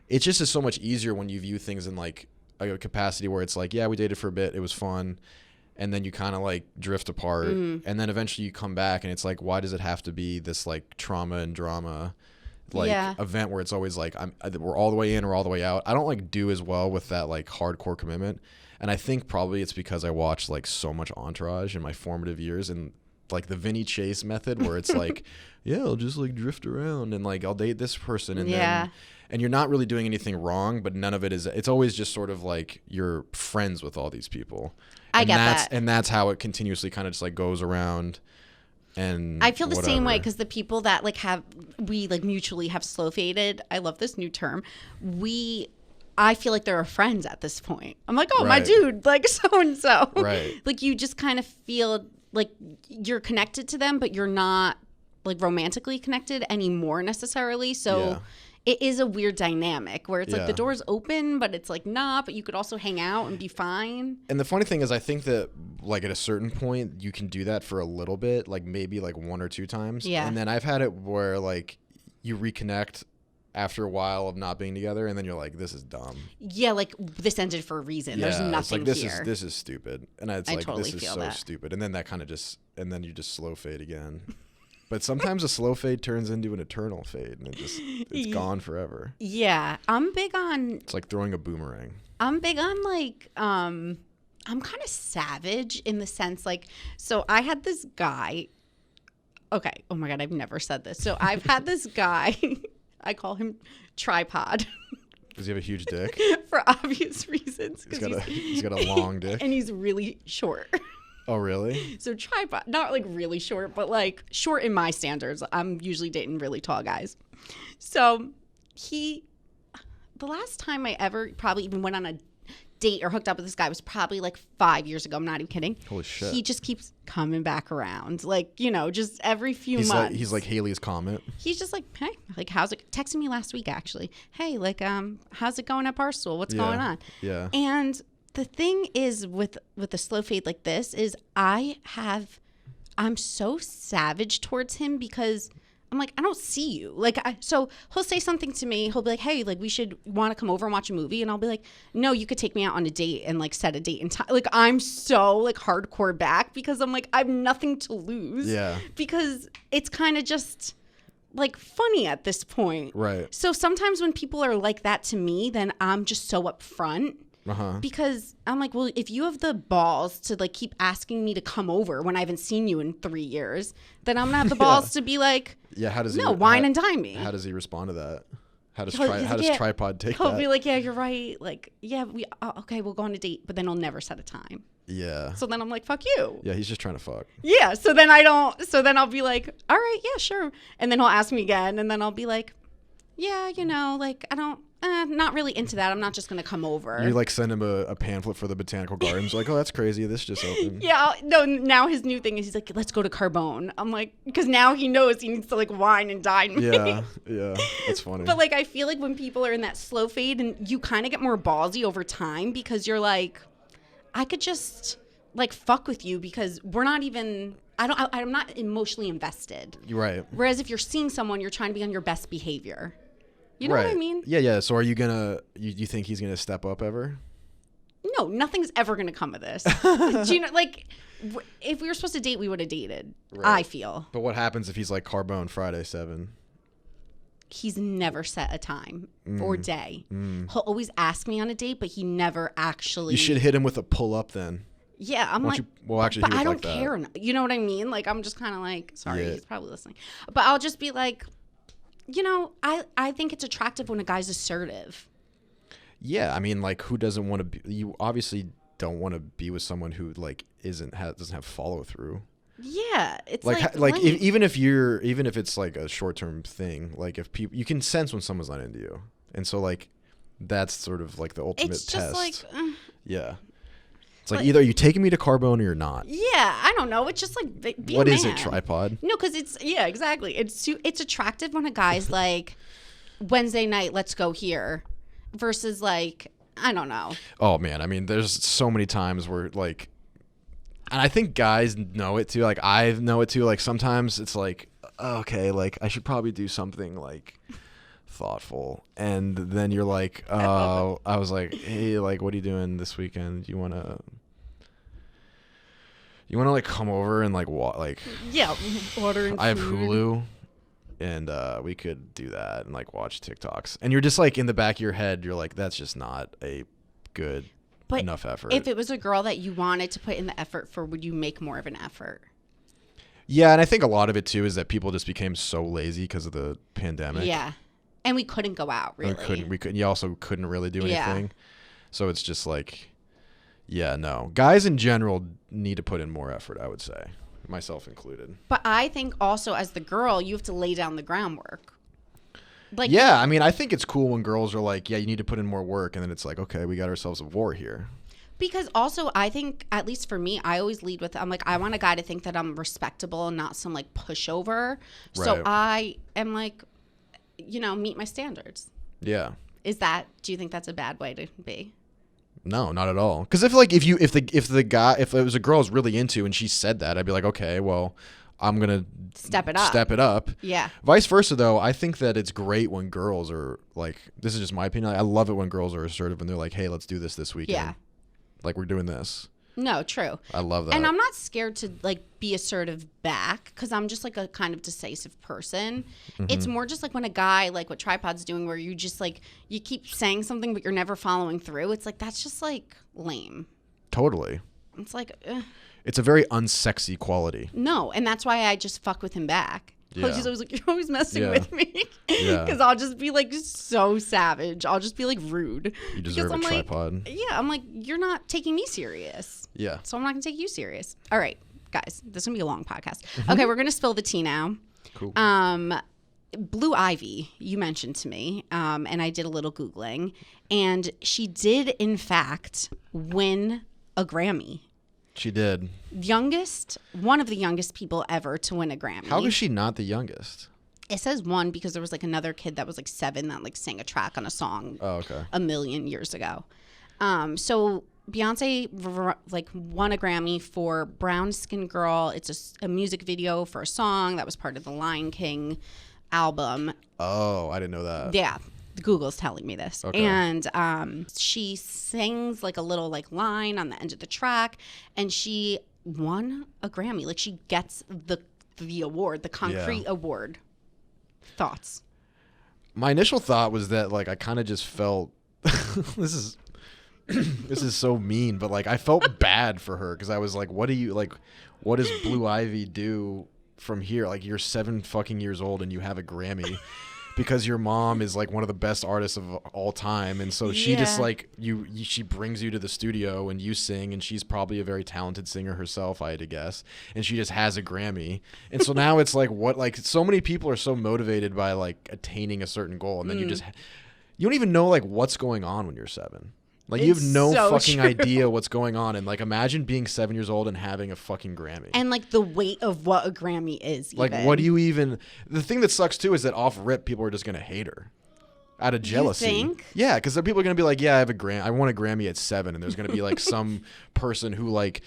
it just is so much easier when you view things in like a capacity where it's like, yeah, we dated for a bit, it was fun, and then you kind of like drift apart, and then eventually you come back and it's like, why does it have to be this like trauma and drama like event where it's always like we're all the way in or all the way out? I don't like do as well with that like hardcore commitment, and I think probably it's because I watched like so much Entourage in my formative years, and like the Vinny Chase method where it's like, yeah, I'll just like drift around and like I'll date this person, and then and you're not really doing anything wrong, but none of it is, it's always just sort of like you're friends with all these people. I get that. And that's how it continuously kind of just like goes around. And I feel the same way, because the people that like we like mutually have slow faded, I love this new term, I feel like they're friends at this point. I'm like, oh, my dude, like so and so. Right. Like you just kind of feel like you're connected to them, but you're not like romantically connected anymore necessarily. So it is a weird dynamic where it's like the door's open, but it's like not, but you could also hang out and be fine. And the funny thing is, I think that like at a certain point you can do that for a little bit, like maybe like 1 or 2 times. Yeah. And then I've had it where like you reconnect after a while of not being together, and then you're like, this is dumb. Yeah, like this ended for a reason. There's nothing it's like, here. This is stupid. And it's I like, totally this is feel so that. stupid. And then that kind of and then you just slow fade again. But sometimes a slow fade turns into an eternal fade, and it's gone forever. Yeah, I'm big on... It's like throwing a boomerang. I'm big on like, I'm kind of savage in the sense like, so I had this guy... Okay, oh my God, I've never said this. So I've had this guy, I call him Tripod. Does he have a huge dick? For obvious reasons. He's got a long dick. And he's really short. Oh, really? So Tripod, not like really short, but like short in my standards. I'm usually dating really tall guys. So the last time I ever probably even went on a date or hooked up with this guy was probably like 5 years ago. I'm not even kidding. Holy shit. He just keeps coming back around. Like, just every few months. He's like Haley's Comet. He's just like, hey, like, how's it? Texting me last week, actually. Hey, like, how's it going at Barstool? What's going on? Yeah. And the thing is with a slow fade like this is I'm so savage towards him, because I'm like, I don't see you. Like, so he'll say something to me. He'll be like, hey, like, we should want to come over and watch a movie. And I'll be like, no, you could take me out on a date and like set a date and time. Like, I'm so like hardcore back, because I'm like, I have nothing to lose. Yeah. Because it's kind of just like funny at this point. Right. So sometimes when people are like that to me, then I'm just so upfront. Because I'm like, well, if you have the balls to like keep asking me to come over when I haven't seen you in 3 years, then I'm gonna have the balls to be like, how does he wine and dine me. How does he respond to that? How does Tripod take he'll that? be like, yeah, you're right. Like, yeah, okay, we'll go on a date, but then he'll never set a time. Yeah. So then I'm like, fuck you. Yeah, he's just trying to fuck. Yeah. So then I'll be like, all right, yeah, sure. And then he'll ask me again, and then I'll be like, yeah, like I don't. Not really into that. I'm not just going to come over. You like send him a pamphlet for the botanical gardens. Like, oh, that's crazy. This just opened. Yeah. No, now his new thing is he's like, let's go to Carbone. I'm like, because now he knows he needs to like wine and dine me. Yeah. That's funny. But like, I feel like when people are in that slow fade, and you kind of get more ballsy over time, because you're like, I could just like fuck with you because we're not even... I'm not emotionally invested. Right. Whereas if you're seeing someone, you're trying to be on your best behavior. You know what I mean? Yeah. So are you you think he's gonna step up ever? No, nothing's ever gonna come of this. Do you know, like, if we were supposed to date, we would have dated. Right. I feel. But what happens if he's like Carbone Friday 7? He's never set a time or day. He'll always ask me on a date, but he never actually. You should hit him with a pull up then. Yeah, I'm like, actually, but I don't care. You know what I mean? Like, I'm just kind of like, sorry, he's probably listening, but I'll just be like, I think it's attractive when a guy's assertive. Yeah, I mean, like, who doesn't want to be? You obviously don't want to be with someone who like doesn't have follow through. Yeah, it's even if it's like a short term thing, like if people, you can sense when someone's not into you, and so like that's sort of like the ultimate it's just test. Like, yeah. It's like either you're taking me to Carbone or you're not. Yeah, I don't know. It's just like be what a is man. it, tripod? No, because exactly. It's attractive when a guy's like, Wednesday night, let's go here, versus like, I don't know. Oh man, I mean, there's so many times where like, and I think guys know it too. Like I know it too. Like sometimes it's like, okay, like I should probably do something like thoughtful, and then you're like, oh, I was like, hey, like what are you doing this weekend? You wanna like come over and like ordering I have Hulu, and we could do that and like watch TikToks, and you're just like in the back of your head you're like, that's just not a good enough effort. If it was a girl that you wanted to put in the effort for, would you make more of an effort? Yeah, and I think a lot of it too is that people just became so lazy because of the pandemic. Yeah. And we couldn't go out, really. We couldn't. You also couldn't really do anything. Yeah. So it's just like, yeah, no. Guys in general need to put in more effort, I would say, myself included. But I think also as the girl, you have to lay down the groundwork. Like, yeah, I mean, I think it's cool when girls are like, yeah, you need to put in more work, and then it's like, okay, we got ourselves a war here. Because also, I think, at least for me, I always lead with, I'm like, I want a guy to think that I'm respectable and not some like pushover. Right. So I am like, meet my standards. Yeah. Do you think that's a bad way to be? No, not at all. Because if it was a girl I was really into and she said that, I'd be like, okay, well, I'm gonna step it up. Yeah. Vice versa, though, I think that it's great when girls are like, this is just my opinion, I love it when girls are assertive and they're like, hey, let's do this weekend. Yeah. Like we're doing this. No, true. I love that. And I'm not scared to like be assertive back because I'm just like a kind of decisive person. Mm-hmm. It's more just like when a guy, like what Tripod's doing, where you just like, you keep saying something but you're never following through. It's like, that's just like lame. Totally. It's like, it's a very unsexy quality. No, and that's why I just fuck with him back. Yeah. He's always like, you're always messing with me. Because I'll just be like so savage. I'll just be like rude. You deserve a tripod. I'm like, you're not taking me serious. Yeah. So I'm not going to take you serious. All right, guys, this is going to be a long podcast. Okay, we're going to spill the tea now. Cool. Blue Ivy, you mentioned to me, and I did a little Googling, and she did, in fact, win a Grammy. She did. One of the youngest people ever to win a Grammy. How is she not the youngest? It says one because there was like another kid that was like 7 that like sang a track on a song a million years ago. So Beyonce like won a Grammy for Brown Skin Girl. It's a music video for a song that was part of the Lion King album. Oh, I didn't know that. Yeah. Google's telling me this. Okay. And she sings like a little like line on the end of the track, and she won a Grammy. Like she gets the award, the concrete award. Thoughts? My initial thought was that like I kind of just felt this is so mean, but like I felt bad for her because I was like, what does Blue Ivy do from here? Like you're 7 fucking years old and you have a Grammy. Because your mom is like one of the best artists of all time, and so she just like she brings you to the studio and you sing, and she's probably a very talented singer herself, I had to guess, and she just has a Grammy, and so now it's like so many people are so motivated by like attaining a certain goal, and then you don't even know like what's going on when you're 7. Like, you have no fucking idea what's going on. And, like, imagine being 7 years old and having a fucking Grammy. And, like, the weight of what a Grammy is, like, what do you even... The thing that sucks, too, is that off rip, people are just going to hate her. Out of jealousy. You think? Yeah, because people are going to be like, yeah, I won a Grammy at 7. And there's going to be, like, some person who, like,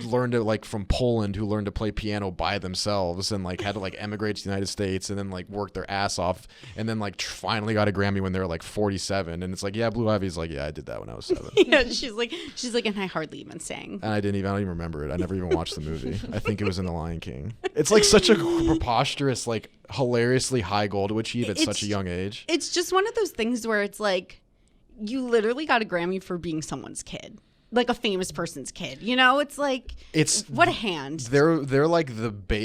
learned to, like, from Poland who learned to play piano by themselves and, like, had to, like, emigrate to the United States and then, like, work their ass off and then, like, finally got a Grammy when they were, like, 47. And it's like, yeah, Blue Ivy's like, yeah, I did that when I was 7. Yeah, she's like, and I hardly even sang. And I don't even remember it. I never even watched the movie. I think it was in The Lion King. It's, like, such a preposterous, like, hilariously high goal to achieve at such a young age. It's just one of those things where it's like you literally got a Grammy for being someone's kid, like a famous person's kid. You know, it's like what a hand. They're like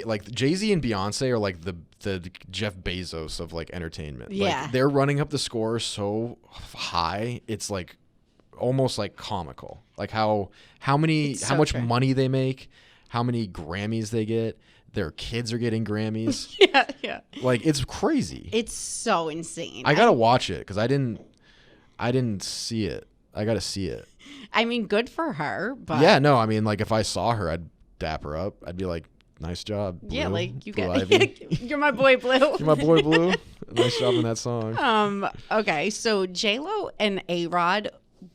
like Jay-Z and Beyonce are like the Jeff Bezos of like entertainment. Yeah, like, they're running up the score so high. It's like almost like comical. Like how much money they make, how many Grammys they get. Their kids are getting Grammys. Yeah. Like, it's crazy. It's so insane. I gotta watch it because I didn't see it. I gotta see it. I mean, good for her, but yeah, no, I mean, like if I saw her, I'd dap her up. I'd be like, nice job, Blue. Yeah, like you Blue get Ivy. You're my boy Blue. You're my boy Blue. Nice job in that song. Okay, so J-Lo and A-Rod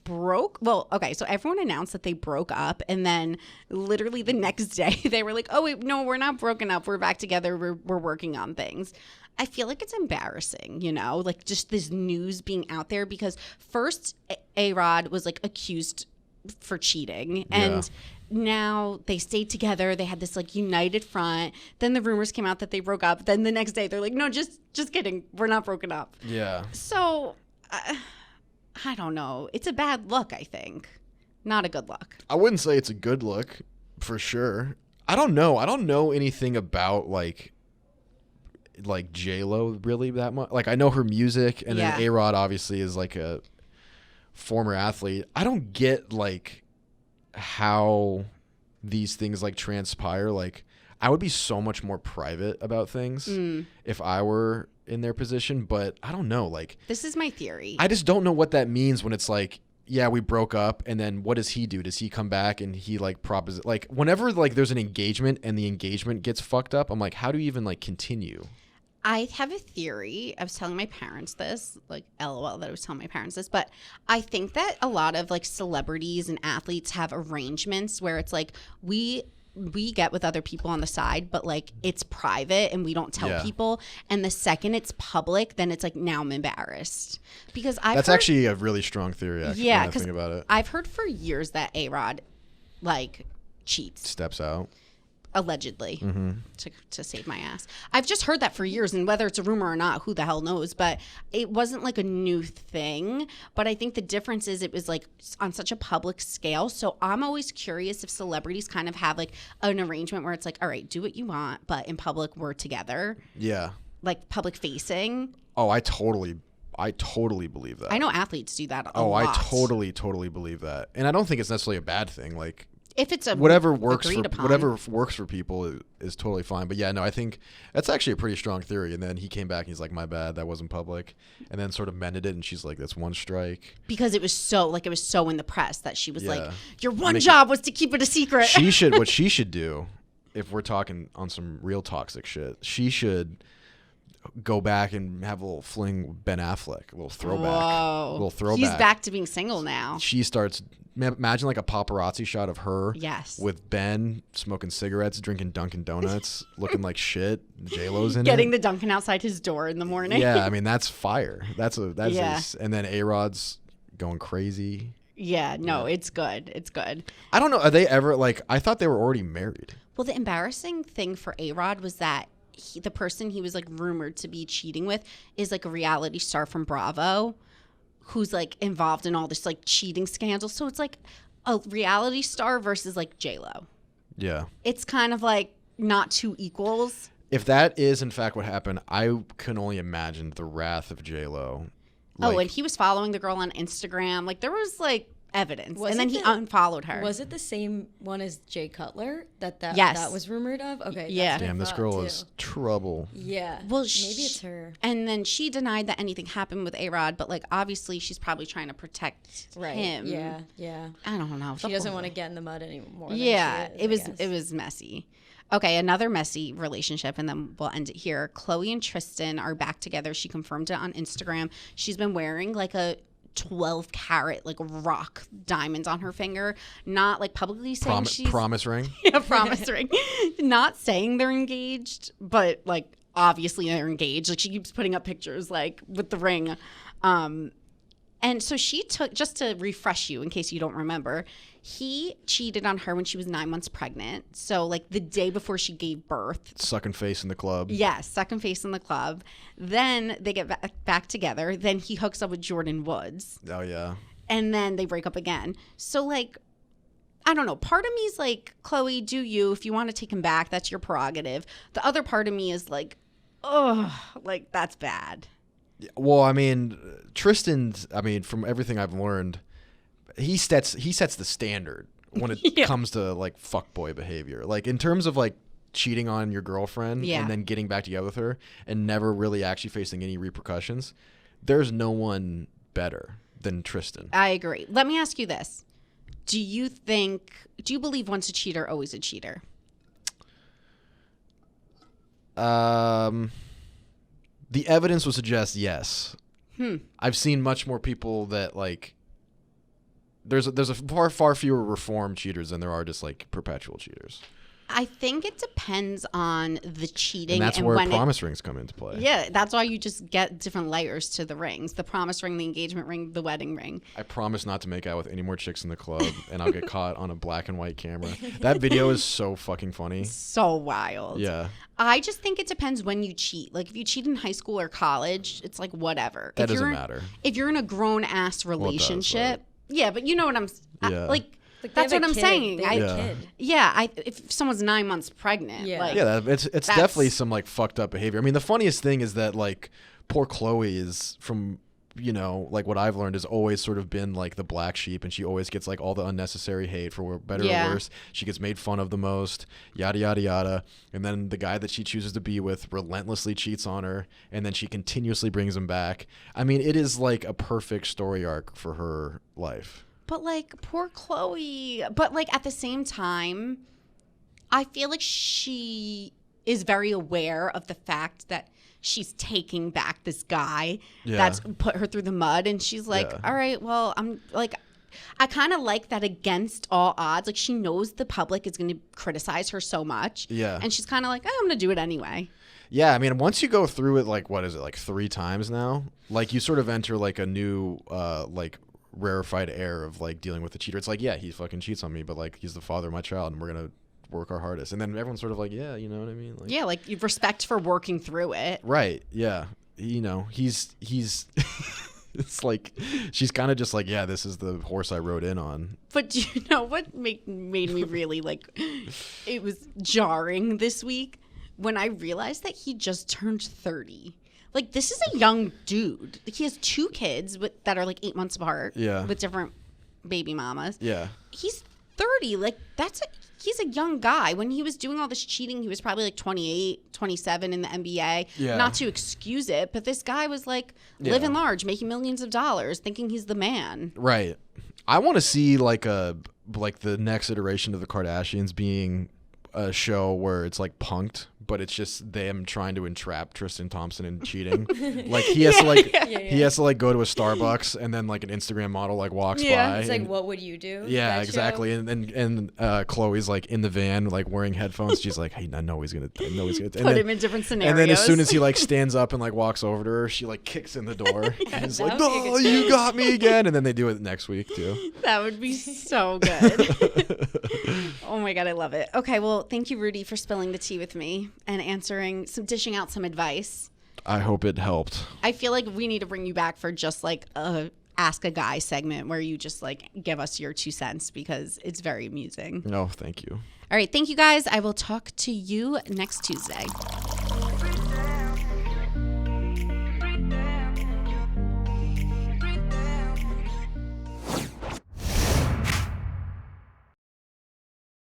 broke. Well, okay, so everyone announced that they broke up, and then literally the next day they were like, "Oh wait, no, we're not broken up. We're back together. We're working on things." I feel like it's embarrassing, like just this news being out there because first A-Rod was like accused for cheating, and now they stayed together. They had this like united front. Then the rumors came out that they broke up. Then the next day they're like, "No, just kidding. We're not broken up." Yeah. So. I don't know. It's a bad look, I think. Not a good look. I wouldn't say it's a good look, for sure. I don't know. I don't know anything about like J-Lo really that much. Like, I know her music, and then A-Rod obviously is like a former athlete. I don't get like how these things like transpire. Like, I would be so much more private about things if I were in their position, but I don't know. Like, this is my theory. I just don't know what that means when it's like, yeah, we broke up, and then what does he do? Does he come back and he like like whenever like there's an engagement and the engagement gets fucked up, I'm like, how do you even like continue? I have a theory. I was telling my parents this, like LOL that I was telling my parents this, but I think that a lot of like celebrities and athletes have arrangements where it's like we get with other people on the side, but like it's private and we don't tell people. And the second it's public, then it's like, now I'm embarrassed because that's actually a really strong theory. Actually, yeah, because think about it, I've heard for years that A-Rod like cheats, steps out. Allegedly, to save my ass. I've just heard that for years, and whether it's a rumor or not, who the hell knows? But it wasn't like a new thing. But I think the difference is it was like on such a public scale. So I'm always curious if celebrities kind of have like an arrangement where it's like, all right, do what you want, but in public we're together. Yeah. Like public facing. Oh, I totally believe that. I know athletes do that a lot. I totally believe that, and I don't think it's necessarily a bad thing. Like, if it's a whatever works for people is totally fine. But yeah, no, I think that's actually a pretty strong theory. And then he came back and he's like, "My bad, that wasn't public," and then sort of mended it. And she's like, "That's one strike." Because it was so in the press that she was like, "Your one job was to keep it a secret." What she should do, if we're talking on some real toxic shit, she should go back and have a little fling with Ben Affleck, a little throwback. He's back to being single now. She starts. Imagine like a paparazzi shot of her with Ben smoking cigarettes, drinking Dunkin' Donuts, looking like shit. J-Lo's in Getting the Dunkin' outside his door in the morning. Yeah, I mean, that's fire. And then A-Rod's going crazy. Yeah, no, it's good. It's good. I don't know. Are they ever like, I thought they were already married. Well, the embarrassing thing for A-Rod was that the person he was like rumored to be cheating with is like a reality star from Bravo, who's like involved in all this like cheating scandal. So it's like a reality star versus like J-Lo. Yeah. It's kind of like not two equals. If that is in fact what happened, I can only imagine the wrath of J-Lo. Like, and he was following the girl on Instagram. Like there was like evidence. And then he unfollowed her. Was it the same one as Jay Cutler that was rumored of? Okay. Yeah. Damn, this girl is trouble. Yeah. Well, maybe it's her. And then she denied that anything happened with A-Rod, but like obviously she's probably trying to protect him. Yeah. Yeah. I don't know. She doesn't want to get in the mud anymore. Yeah. It was messy. Okay, another messy relationship, and then we'll end it here. Chloe and Tristan are back together. She confirmed it on Instagram. She's been wearing like a 12-carat like rock diamond on her finger, not like publicly saying she's promise ring. Yeah, promise ring. Not saying they're engaged, but like obviously they're engaged. Like she keeps putting up pictures like with the ring. And so she took, just to refresh you in case you don't remember, he cheated on her when she was 9 months pregnant. So like the day before she gave birth. Sucking face in the club. Yes, sucking face in the club. Then they get back together. Then he hooks up with Jordan Woods. Oh, yeah. And then they break up again. So like, I don't know. Part of me is like, Chloe, do you. If you want to take him back, that's your prerogative. The other part of me is like, oh, like that's bad. Well, I mean, Tristan's, from everything I've learned, he sets the standard when it comes to like fuckboy behavior. Like in terms of like cheating on your girlfriend and then getting back together with her and never really actually facing any repercussions, there's no one better than Tristan. I agree. Let me ask you this. Do you believe once a cheater, always a cheater? The evidence would suggest yes. I've seen much more people that like there's a far fewer reformed cheaters than there are just like perpetual cheaters. I think it depends on the cheating. And that's where promise rings come into play. Yeah, that's why you just get different layers to the rings. The promise ring, the engagement ring, the wedding ring. I promise not to make out with any more chicks in the club, and I'll get caught on a black and white camera. That video is so fucking funny. So wild. Yeah. I just think it depends when you cheat. Like, if you cheat in high school or college, it's like whatever. That doesn't matter. If you're in a grown-ass relationship. Yeah, but you know what I'm... Yeah. Like that's what I'm saying. Yeah. If someone's 9 months pregnant, it's definitely some like fucked up behavior. I mean, the funniest thing is that like poor Chloe is from, you know, like what I've learned has always sort of been like the black sheep, and she always gets like all the unnecessary hate for better or worse. She gets made fun of the most, yada yada yada. And then the guy that she chooses to be with relentlessly cheats on her, and then she continuously brings him back. I mean, it is like a perfect story arc for her life. But, like, poor Chloe. But, like, at the same time, I feel like she is very aware of the fact that she's taking back this guy that's put her through the mud. And she's like, all right, well, I'm, like, I kind of like that against all odds. Like, she knows the public is going to criticize her so much. Yeah. And she's kind of like, I'm going to do it anyway. Yeah, I mean, once you go through it, like, what is it, like 3 times now? Like, you sort of enter, like, a new, like, rarefied air of like dealing with the cheater. It's like, yeah, he fucking cheats on me, but like he's the father of my child and we're gonna work our hardest. And then everyone's sort of like, yeah, you know what I mean? Like, yeah, like you have respect for working through it. Right. Yeah. You know, he's it's like she's kind of just like, yeah, this is the horse I rode in on. But do you know what made me really like it was jarring this week when I realized that he just turned 30. Like, this is a young dude. Like, he has 2 kids that are, like, 8 months apart. Yeah. With different baby mamas. Yeah. He's 30. Like, he's a young guy. When he was doing all this cheating, he was probably, like, 28, 27 in the NBA. Yeah. Not to excuse it, but this guy was, like, living large, making millions of dollars, thinking he's the man. Right. I want to see, like, the next iteration of the Kardashians being a show where it's, like, punked, but it's just them trying to entrap Tristan Thompson in cheating. Like he has he has to like go to a Starbucks and then like an Instagram model like walks by. It's like, what would you do? Yeah, exactly. Show? And Chloe's like in the van like wearing headphones. She's like, hey, I know he's gonna put him in different scenarios. And then as soon as he like stands up and like walks over to her, she like kicks in the door. And he's like, no, you got me again. And then they do it next week too. That would be so good. Oh my God, I love it. Okay, well, thank you, Rudy, for spilling the tea with me and dishing out some advice. I hope it helped. I feel like we need to bring you back for just like a Ask a Guy segment where you just like give us your 2 cents because it's very amusing. No, thank you. All right, thank you guys. I will talk to you next Tuesday.